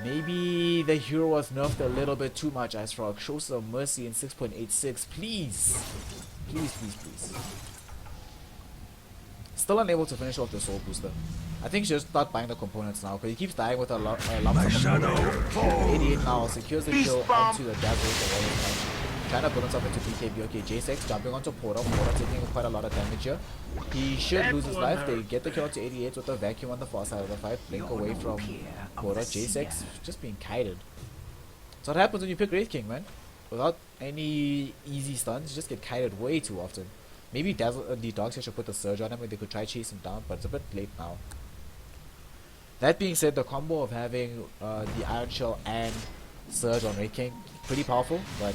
Maybe the hero was nerfed a little bit too much, Ice Frog. Show some mercy in 6.86, please. Please. Still unable to finish off the Soul Booster. I think she should start buying the components now because he keeps dying with a lump of 88 now secures the kill onto the Dazzle with the Warrior Punch. Trying to put himself into BKB. Okay, J6 jumping onto Porter. Porter taking quite a lot of damage here. He should lose his life. They get the kill to 88 with the vacuum on the far side of the fight. Blink away from Porter. J6 just being kited. So what happens when you pick Wraith King, man? Without any easy stuns, you just get kited way too often. Maybe Dazzle, the dogs should put the surge on him and they could try chase him down, but it's a bit late now. That being said, the combo of having the Iron Shell and surge on Wraith King, pretty powerful, but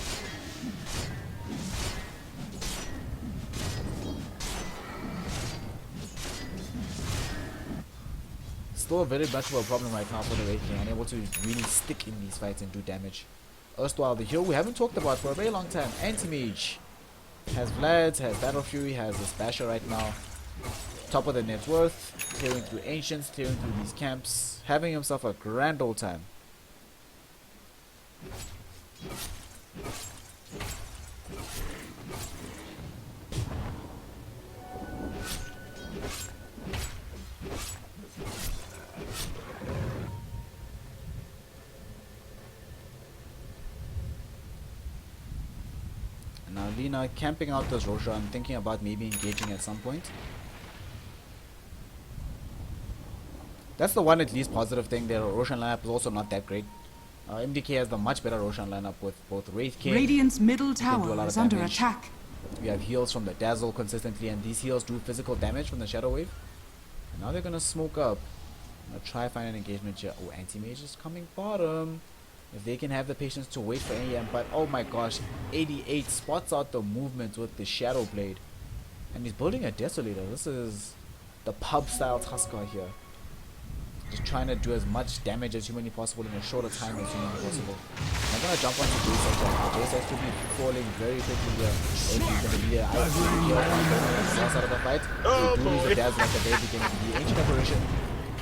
still very much of a problem right now for the Wraith King, unable to really stick in these fights and do damage. Erstwhile, the hero we haven't talked about for a very long time, Anti-Mage. Has Vlad, has Battle Fury, has this Basher right now. Top of the net worth, clearing through Ancients, clearing through these camps, having himself a grand old time. And now Lina camping out this Roshan, I'm thinking about maybe engaging at some point. That's the one at least positive thing. Their Roshan lineup is also not that great. MDK has the much better Roshan lineup with both Wraith King. Radiant's middle can do a tower lot is of under damage. attack. We have heals from the Dazzle consistently, and these heals do physical damage from the Shadow Wave. And now they're gonna smoke up. Gonna try find an engagement here. Oh, Anti-Mage is coming bottom. If they can have the patience to wait for AM, but oh my gosh, 88 spots out the movement with the Shadow Blade. And he's building a Desolator. This is the pub style Tusker here. Just trying to do as much damage as humanly possible in a shorter time as humanly possible. I'm gonna jump onto J-Sex right now. J-Sex could be falling very quickly here. If he's gonna be here, I think he's on the side of the fight. They do use the Dazzle at the very beginning. The Ancient Apparition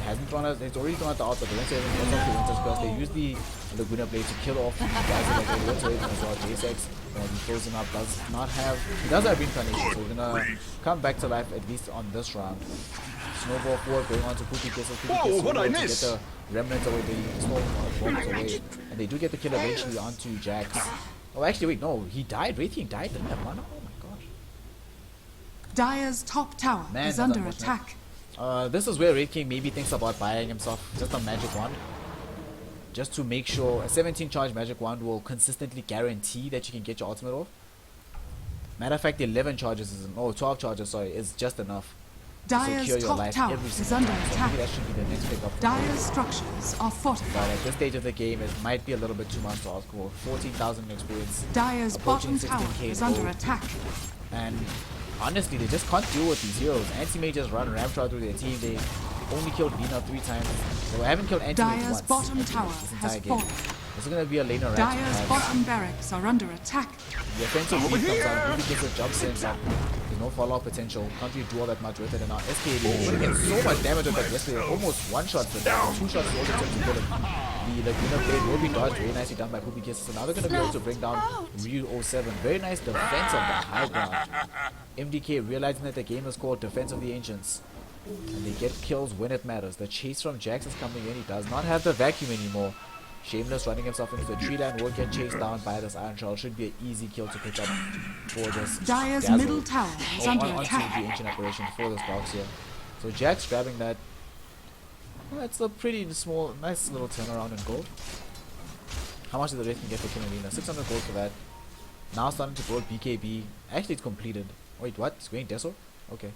hasn't thrown us, it's already thrown out the output. The Winter Haven goes off the Winter's Curse. They use the Laguna Blade to kill off the Dazzle like the Winter Haven as well. J-Sex, he frozen up, does not have, he does have Reincarnation, so we're gonna come back to life at least on this round. Snowball forward, going on to Poopy Kisses. Whoa, what'd I to miss? get the remnants away, the small bombs away. And they do get the kill eventually onto Jax. Oh, actually, wait, no, he died. Wraith King died in that one. Oh my gosh. Dire's top tower Man, is that's under unfortunate. attack. This is where Wraith King maybe thinks about buying himself just a magic wand. Just to make sure a 17 charge magic wand will consistently guarantee that you can get your ultimate off. Matter of fact, 11 charges is, 12 charges, sorry, is just enough. Dire's Secure your top life tower every is single under time. So attack. maybe that should be the next pickup. for Dire's Wraith. structures are But fortified. at this stage of the game, it might be a little bit too much to ask for. 14,000 experience. Dire's approaching bottom tower 16K is under gold. attack. And honestly, they just can't deal with these heroes. Anti-Mages run Ramshot through their team. They only killed Lina 3 times. So I haven't killed Anti-Mage Dire's once. bottom this tower entire has game. fallen. This is going to be a laner rank. Dire's bottom barracks are under attack. The offensive lead comes out. Ruby gets a jump sense up. There's no follow-up potential. Can't really do all that much with it. And now SKD is going to get so much damage with that yesterday. Almost one shot for that. 2 shots all it took to kill him. The Laguna Blade will be dodged. Very nicely done by Poopy Kisses. So now they're going to be able to bring down Ryu 07. Very nice defense of the high ground. MDK realizing that the game is called Defense of the Ancients. And they get kills when it matters. The chase from Jax is coming in. He does not have the vacuum anymore. Shameless running himself into the tree line will get chased down by this Iron Shell. Should be an easy kill to pick up for this Dire's Dazzle. middle tower is under Onto attack. the Ancient Apparition for this box here. So Jax grabbing that. Well, that's a pretty small, nice little turnaround in gold. How much did the Wraith can get for killing Lina? 600 gold for that. Now starting to build BKB. Actually, it's completed. Wait, what? It's going Deso? Okay.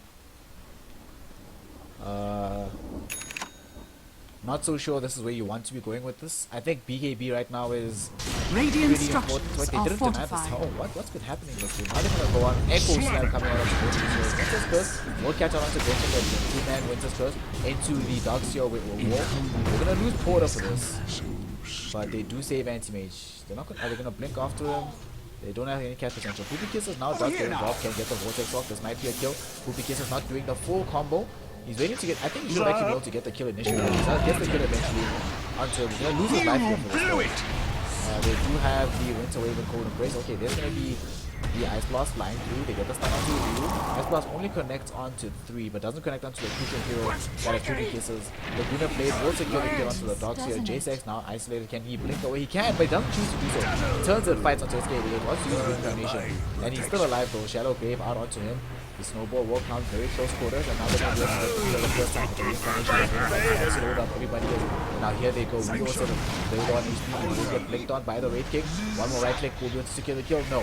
Not so sure this is where you want to be going with this. I think BKB right now is Radiant pretty important. structures Wait, they are didn't deny this. fortified. Oh, what's been happening in this game? Now they're gonna go on Echo Slam coming out of the Winter's Curse. Winter's Curse will catch on to Genshin, but the 2-man Winter's Curse into the Darkseer wall. We're gonna lose Porter for this. But they do save Anti-Mage. They're not gonna, are they gonna blink after him? They don't have any catch potential. Poopy Kisses now does get involved, can get the Vortex off. This might be a kill. Poopy Kisses not doing the full combo. He's waiting to get, I think he should actually be able to get the kill initially. He gets the kill eventually until he's gonna lose his life here for this. Blew it! They do have the Winter Wave and Cold Embrace. Okay, there's gonna be the Ice Blast flying through. They get the stun onto Ryu. Ice Blast only connects onto 3, but doesn't connect onto the crucial hero that has 2 Kisses. The Laguna Blade will secure the kill onto the Darkseer. J-Sex now isolated. Can he blink away? He can, but he doesn't choose to do so. He turns and fights onto SK. He wants to use Reincarnation. And he's still alive though. Shallow Grave out onto him. The Snowball will count very close quarters, and now they're going to be able to kill the first time. The Reincarnation slowed up everybody else. And now here they go. We also build on HP. He will get blinked on by the Wraith King. One more right click will be able to secure the kill. No.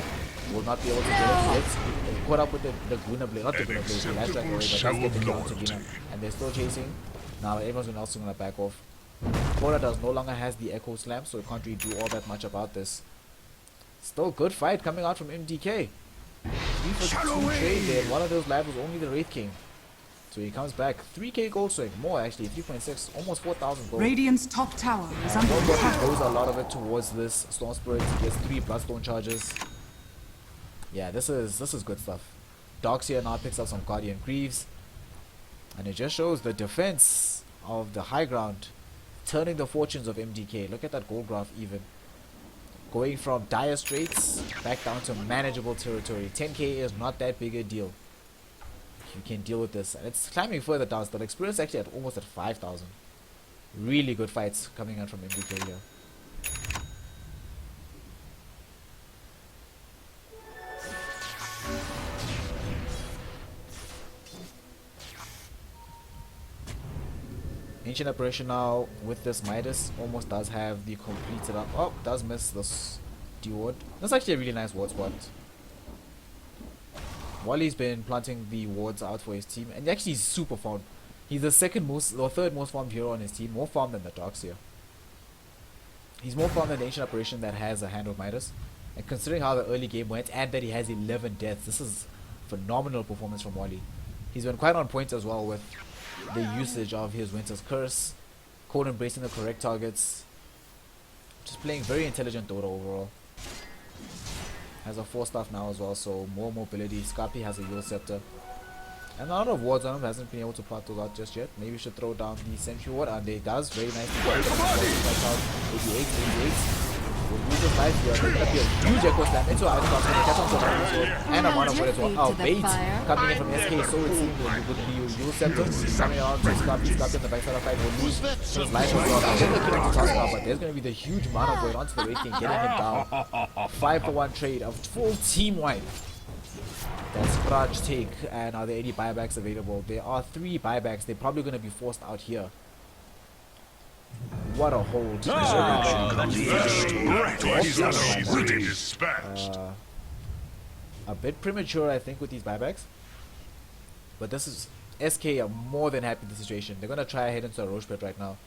Will not be able to get it. It's caught up with the Laguna Blade. Not the Laguna Blade. The last track away, but let's get the kill onto Lina. And they're still chasing. Now everyone's also going to back off. Porter does no longer has the Echo Slam, so it can't really do all that much about this. Still good fight coming out from MDK. 3 for 2 trade there. One of those lives was only the Wraith King. So he comes back. 3k gold swing. More actually. 3.6. Almost 4,000 gold. Radiant's top tower is under One body attack. goes a lot of it towards this Storm Spirit. He gets 3 Bloodstone charges. Yeah, this is good stuff. Darkseer now picks up some Guardian Greaves. And it just shows the defense of the high ground turning the fortunes of MDK. Look at that gold graph even. Going from dire straits back down to manageable territory. 10k is not that big a deal. You can deal with this. And it's climbing further down. So the experience actually at almost at 5,000. Really good fights coming out from MDK here. Ancient Apparition now with this Midas almost does have the completed up. Oh, does miss this D-ward. That's actually a really nice ward spot. Wally's been planting the wards out for his team, and actually he's super farmed. He's the second most or third most farmed hero on his team, more farmed than the Darkseer. He's more farmed than the Ancient Apparition that has a hand of Midas. And considering how the early game went and that he has 11 deaths, this is phenomenal performance from Wally. He's been quite on point as well with the usage of his Winter's Curse, Cold Embracing the correct targets, just playing very intelligent Dota overall. Has a 4-staff now as well, so more mobility. Scarpy has a Yule Scepter. And a lot of wards on him, hasn't been able to plot those out just yet. Maybe we should throw down the Sentry Ward, and it does very nicely. 88. Will lose his life here. There's gonna be a huge echo slam into Iron Cross, gonna catch on to the sword and a mana for it as well. Oh, bait coming in from SK, so it seems that it would be Yule Scepter coming on to Scarpy. Scarpy on the backside of fight will lose his life as well. They're gonna kill him to toss now, but there's gonna be the huge mana void onto the Wraith King, getting him down. 5-for-1 trade, a full team wipe. That's Raj take, and are there any buybacks available? There are 3 buybacks. They're probably going to be forced out here. What a hold. A bit premature, I think, with these buybacks. But this is SK are more than happy with the situation. They're going to try ahead into a Roche pit right now.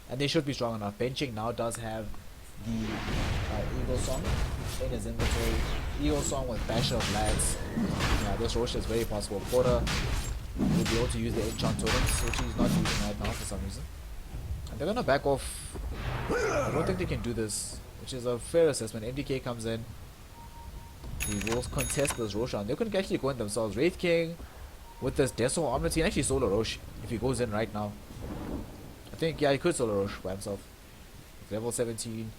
And they should be strong enough. Benching now does have the Eagle Song in his inventory. Eagle Song with Basher of Lads. Yeah, this Roche is very possible. Porter will be able to use the enchant totems, which he's not using right now for some reason. And they're gonna back off. I don't think they can do this, which is a fair assessment. MDK comes in. He will contest this Roche round. They could actually go in themselves. Wraith King with this Deso Armor, he can actually solo Roche if he goes in right now. I think, yeah, he could solo Roche by himself. Level 17.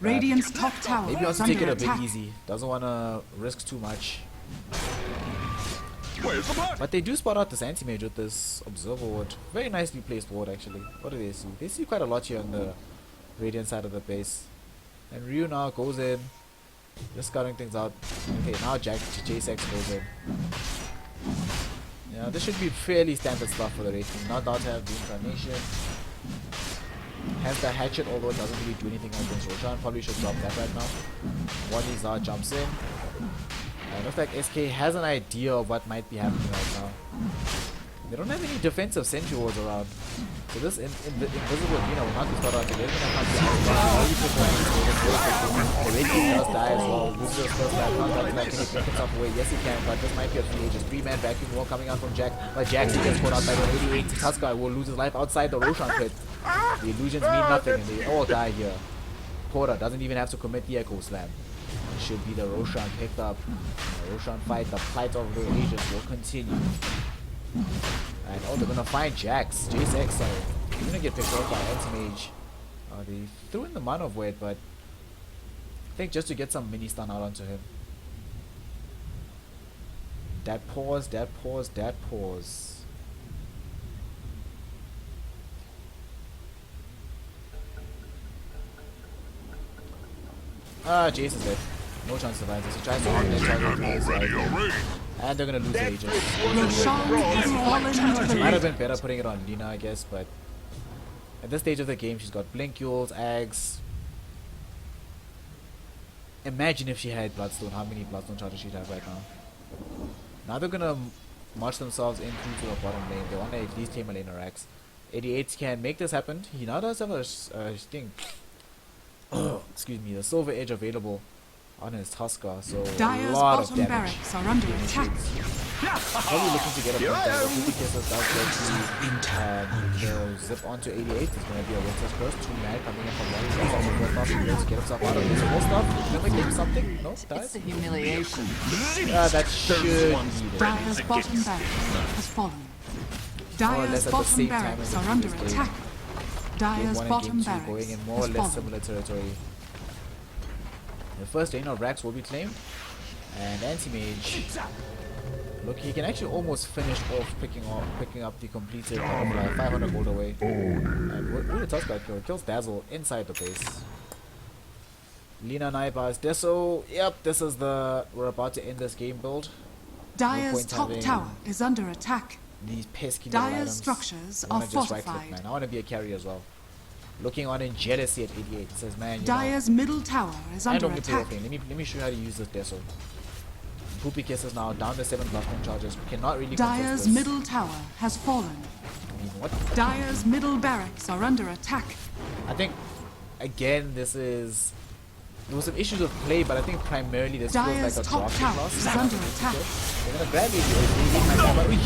Radiant's top tower Maybe wants is to take it under a bit attack. easy. Doesn't want to risk too much. But they do spot out this anti-mage with this Observer Ward. Very nicely placed ward actually. What do they see? They see quite a lot here on the Radiant side of the base. And Ryu now goes in. Just scouting things out. Okay, now J6 goes in. Yeah, this should be fairly standard stuff for the Radiant. Not doubt to have the Incarnation. Has the hatchet, although it doesn't really do anything against Roshan. Probably should drop that right now. Wadizar jumps in. It looks like SK has an idea of what might be happening right now. They don't have any defensive sentry wards around. So this invisible Lina will not be spotted out. They're going to come to the Red King does die as well. Loses his first life. Not that like, can he pick himself away? Yes he can, but this might be a 3 ages. 3-man vacuum wall coming out from Jack. But Jack still gets caught out by the 88. Tuskar will lose his life outside the Roshan pit. The illusions mean nothing and they all die here. Porter doesn't even have to commit the Echo Slam. It should be the Roshan picked up. The Roshan fight, the plight of the agents will continue. And oh, they're gonna find Jax. J6, sorry. He's gonna get picked up by Anti-Mage. They threw in the Mana Void, but I think just to get some mini stun out onto him. That pause, that pause, that pause. Ah, Jace is dead. No chance to survive this. He tries to run and target. And they're gonna lose the agent. Roshan has fallen into the Might have ring. been better putting it on Lina, I guess, but at this stage of the game, she's got Blink Yules, Ags. Imagine if she had Bloodstone, how many Bloodstone charges she'd have right now. Now they're gonna march themselves in through to the bottom lane. They wanna at least claim a lane or Axe. 88 can make this happen. He now does have a thing. Excuse me, the Silver Edge available on his Tuskar, so a Dyer's lot of bottom damage. barracks are under attack. Probably looking to get a point there. Ruby Kisses does get the zip onto 88. It's going to be a Winter's Curse. 2 mad coming in from one. That's also first off. He wants to get himself out of this. More stuff. Can we get something? No, It's dies. a humiliation. That should be there. Dyer's bottom barracks has fallen. less Dyer's at the bottom same time barracks as the are under previous game. attack. Game Dyer's 1 and bottom Game 2 barracks going in more or has less fallen. similar territory. The first lane of Rax will be claimed. And Anti-Mage. Look, he can actually almost finish off picking up the completed 500 gold away. And what a Tuskar kill. Kills Dazzle inside the base. Lina Naibas Deso. Yep, this is we're about to end this game build. Dyer's point top having- tower is under attack. these pesky little Dire's items. structures I are wanna just right click, fortified. man. I want to be a carry as well. Looking on in jealousy at 88. It says, man, you know, Dire's middle tower is I under don't get to attack. open. Let me show you how to use this Deso. Poopy Kisses now down to 7 plus 1 charges. Cannot really Dire's contest this. middle tower has fallen. I mean, what? Dire's middle barracks are under attack. I think, again, this is... There was some issues with play, but I think primarily this feels Dire's like a top drafting tower loss. is under attack. They're gonna grab it.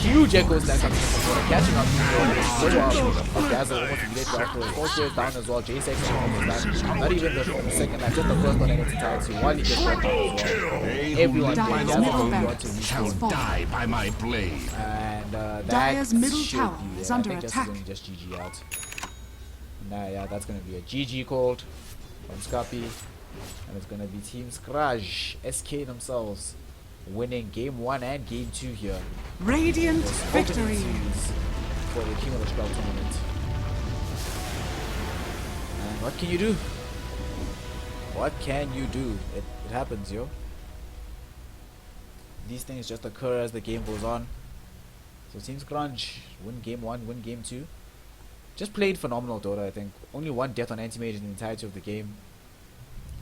Huge echo stack coming in from Florida, catching up to Dazzle almost immediately after. Force wave down as well. J6 is almost done. Not even the second life, just the first one, and it's entire two. While he gets one down as well. Everyone Dire's playing middle Dazzle will want barracks to has Shall fallen. die by my blade. and Dire's that middle should tower be is it. I under think attack. this is just GG out. Nah, yeah, that's gonna be a GG called from Scarpy. And it's gonna be Team Scraj, SK themselves, winning game 1 and game 2 here. Radiant This opening victory. series for the King of the Scrub tournament. And what can you do? What can you do? It happens, yo. These things just occur as the game goes on. So Team Scrunch win game 1, win game 2. Just played phenomenal Dota, I think. Only one death on anti-mage in the entirety of the game.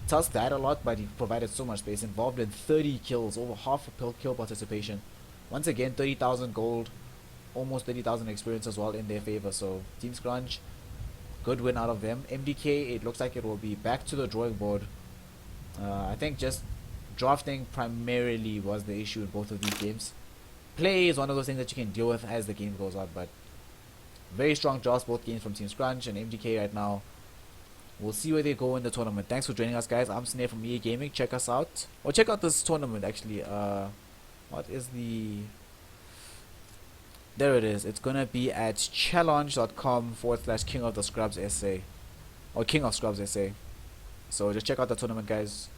Tusk died a lot, but he provided so much space. Involved in 30 kills, over half a kill participation. Once again, 30,000 gold, almost 30,000 experience as well in their favor. So Team Scrunch, good win out of them. MDK, it looks like it will be back to the drawing board. I think just drafting primarily was the issue in both of these games. Play is one of those things that you can deal with as the game goes on, but very strong draws both games from Team Scrunch and MDK right now. We'll see where they go in the tournament. Thanks for joining us, guys. I'm Snare from EA Gaming. Check us out. Or check out this tournament, actually. What is the... There it is. It's going to be at challenge.com/King of the Scrubs SA. Or King of Scrubs SA. So just check out the tournament, guys.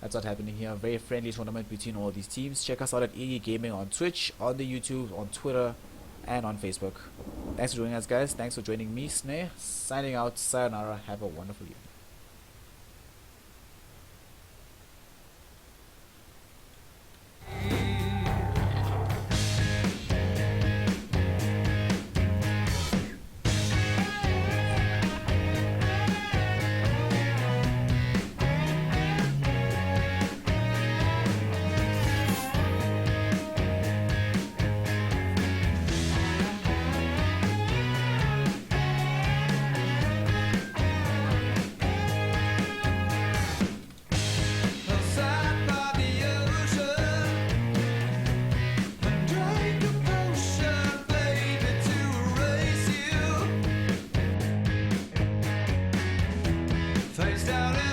That's what's happening here. Very friendly tournament between all these teams. Check us out at EA Gaming on Twitch, on the YouTube, on Twitter, and on Facebook. Thanks for joining us, guys. Thanks for joining me, Snare. Signing out. Sayonara. Have a wonderful evening. Face down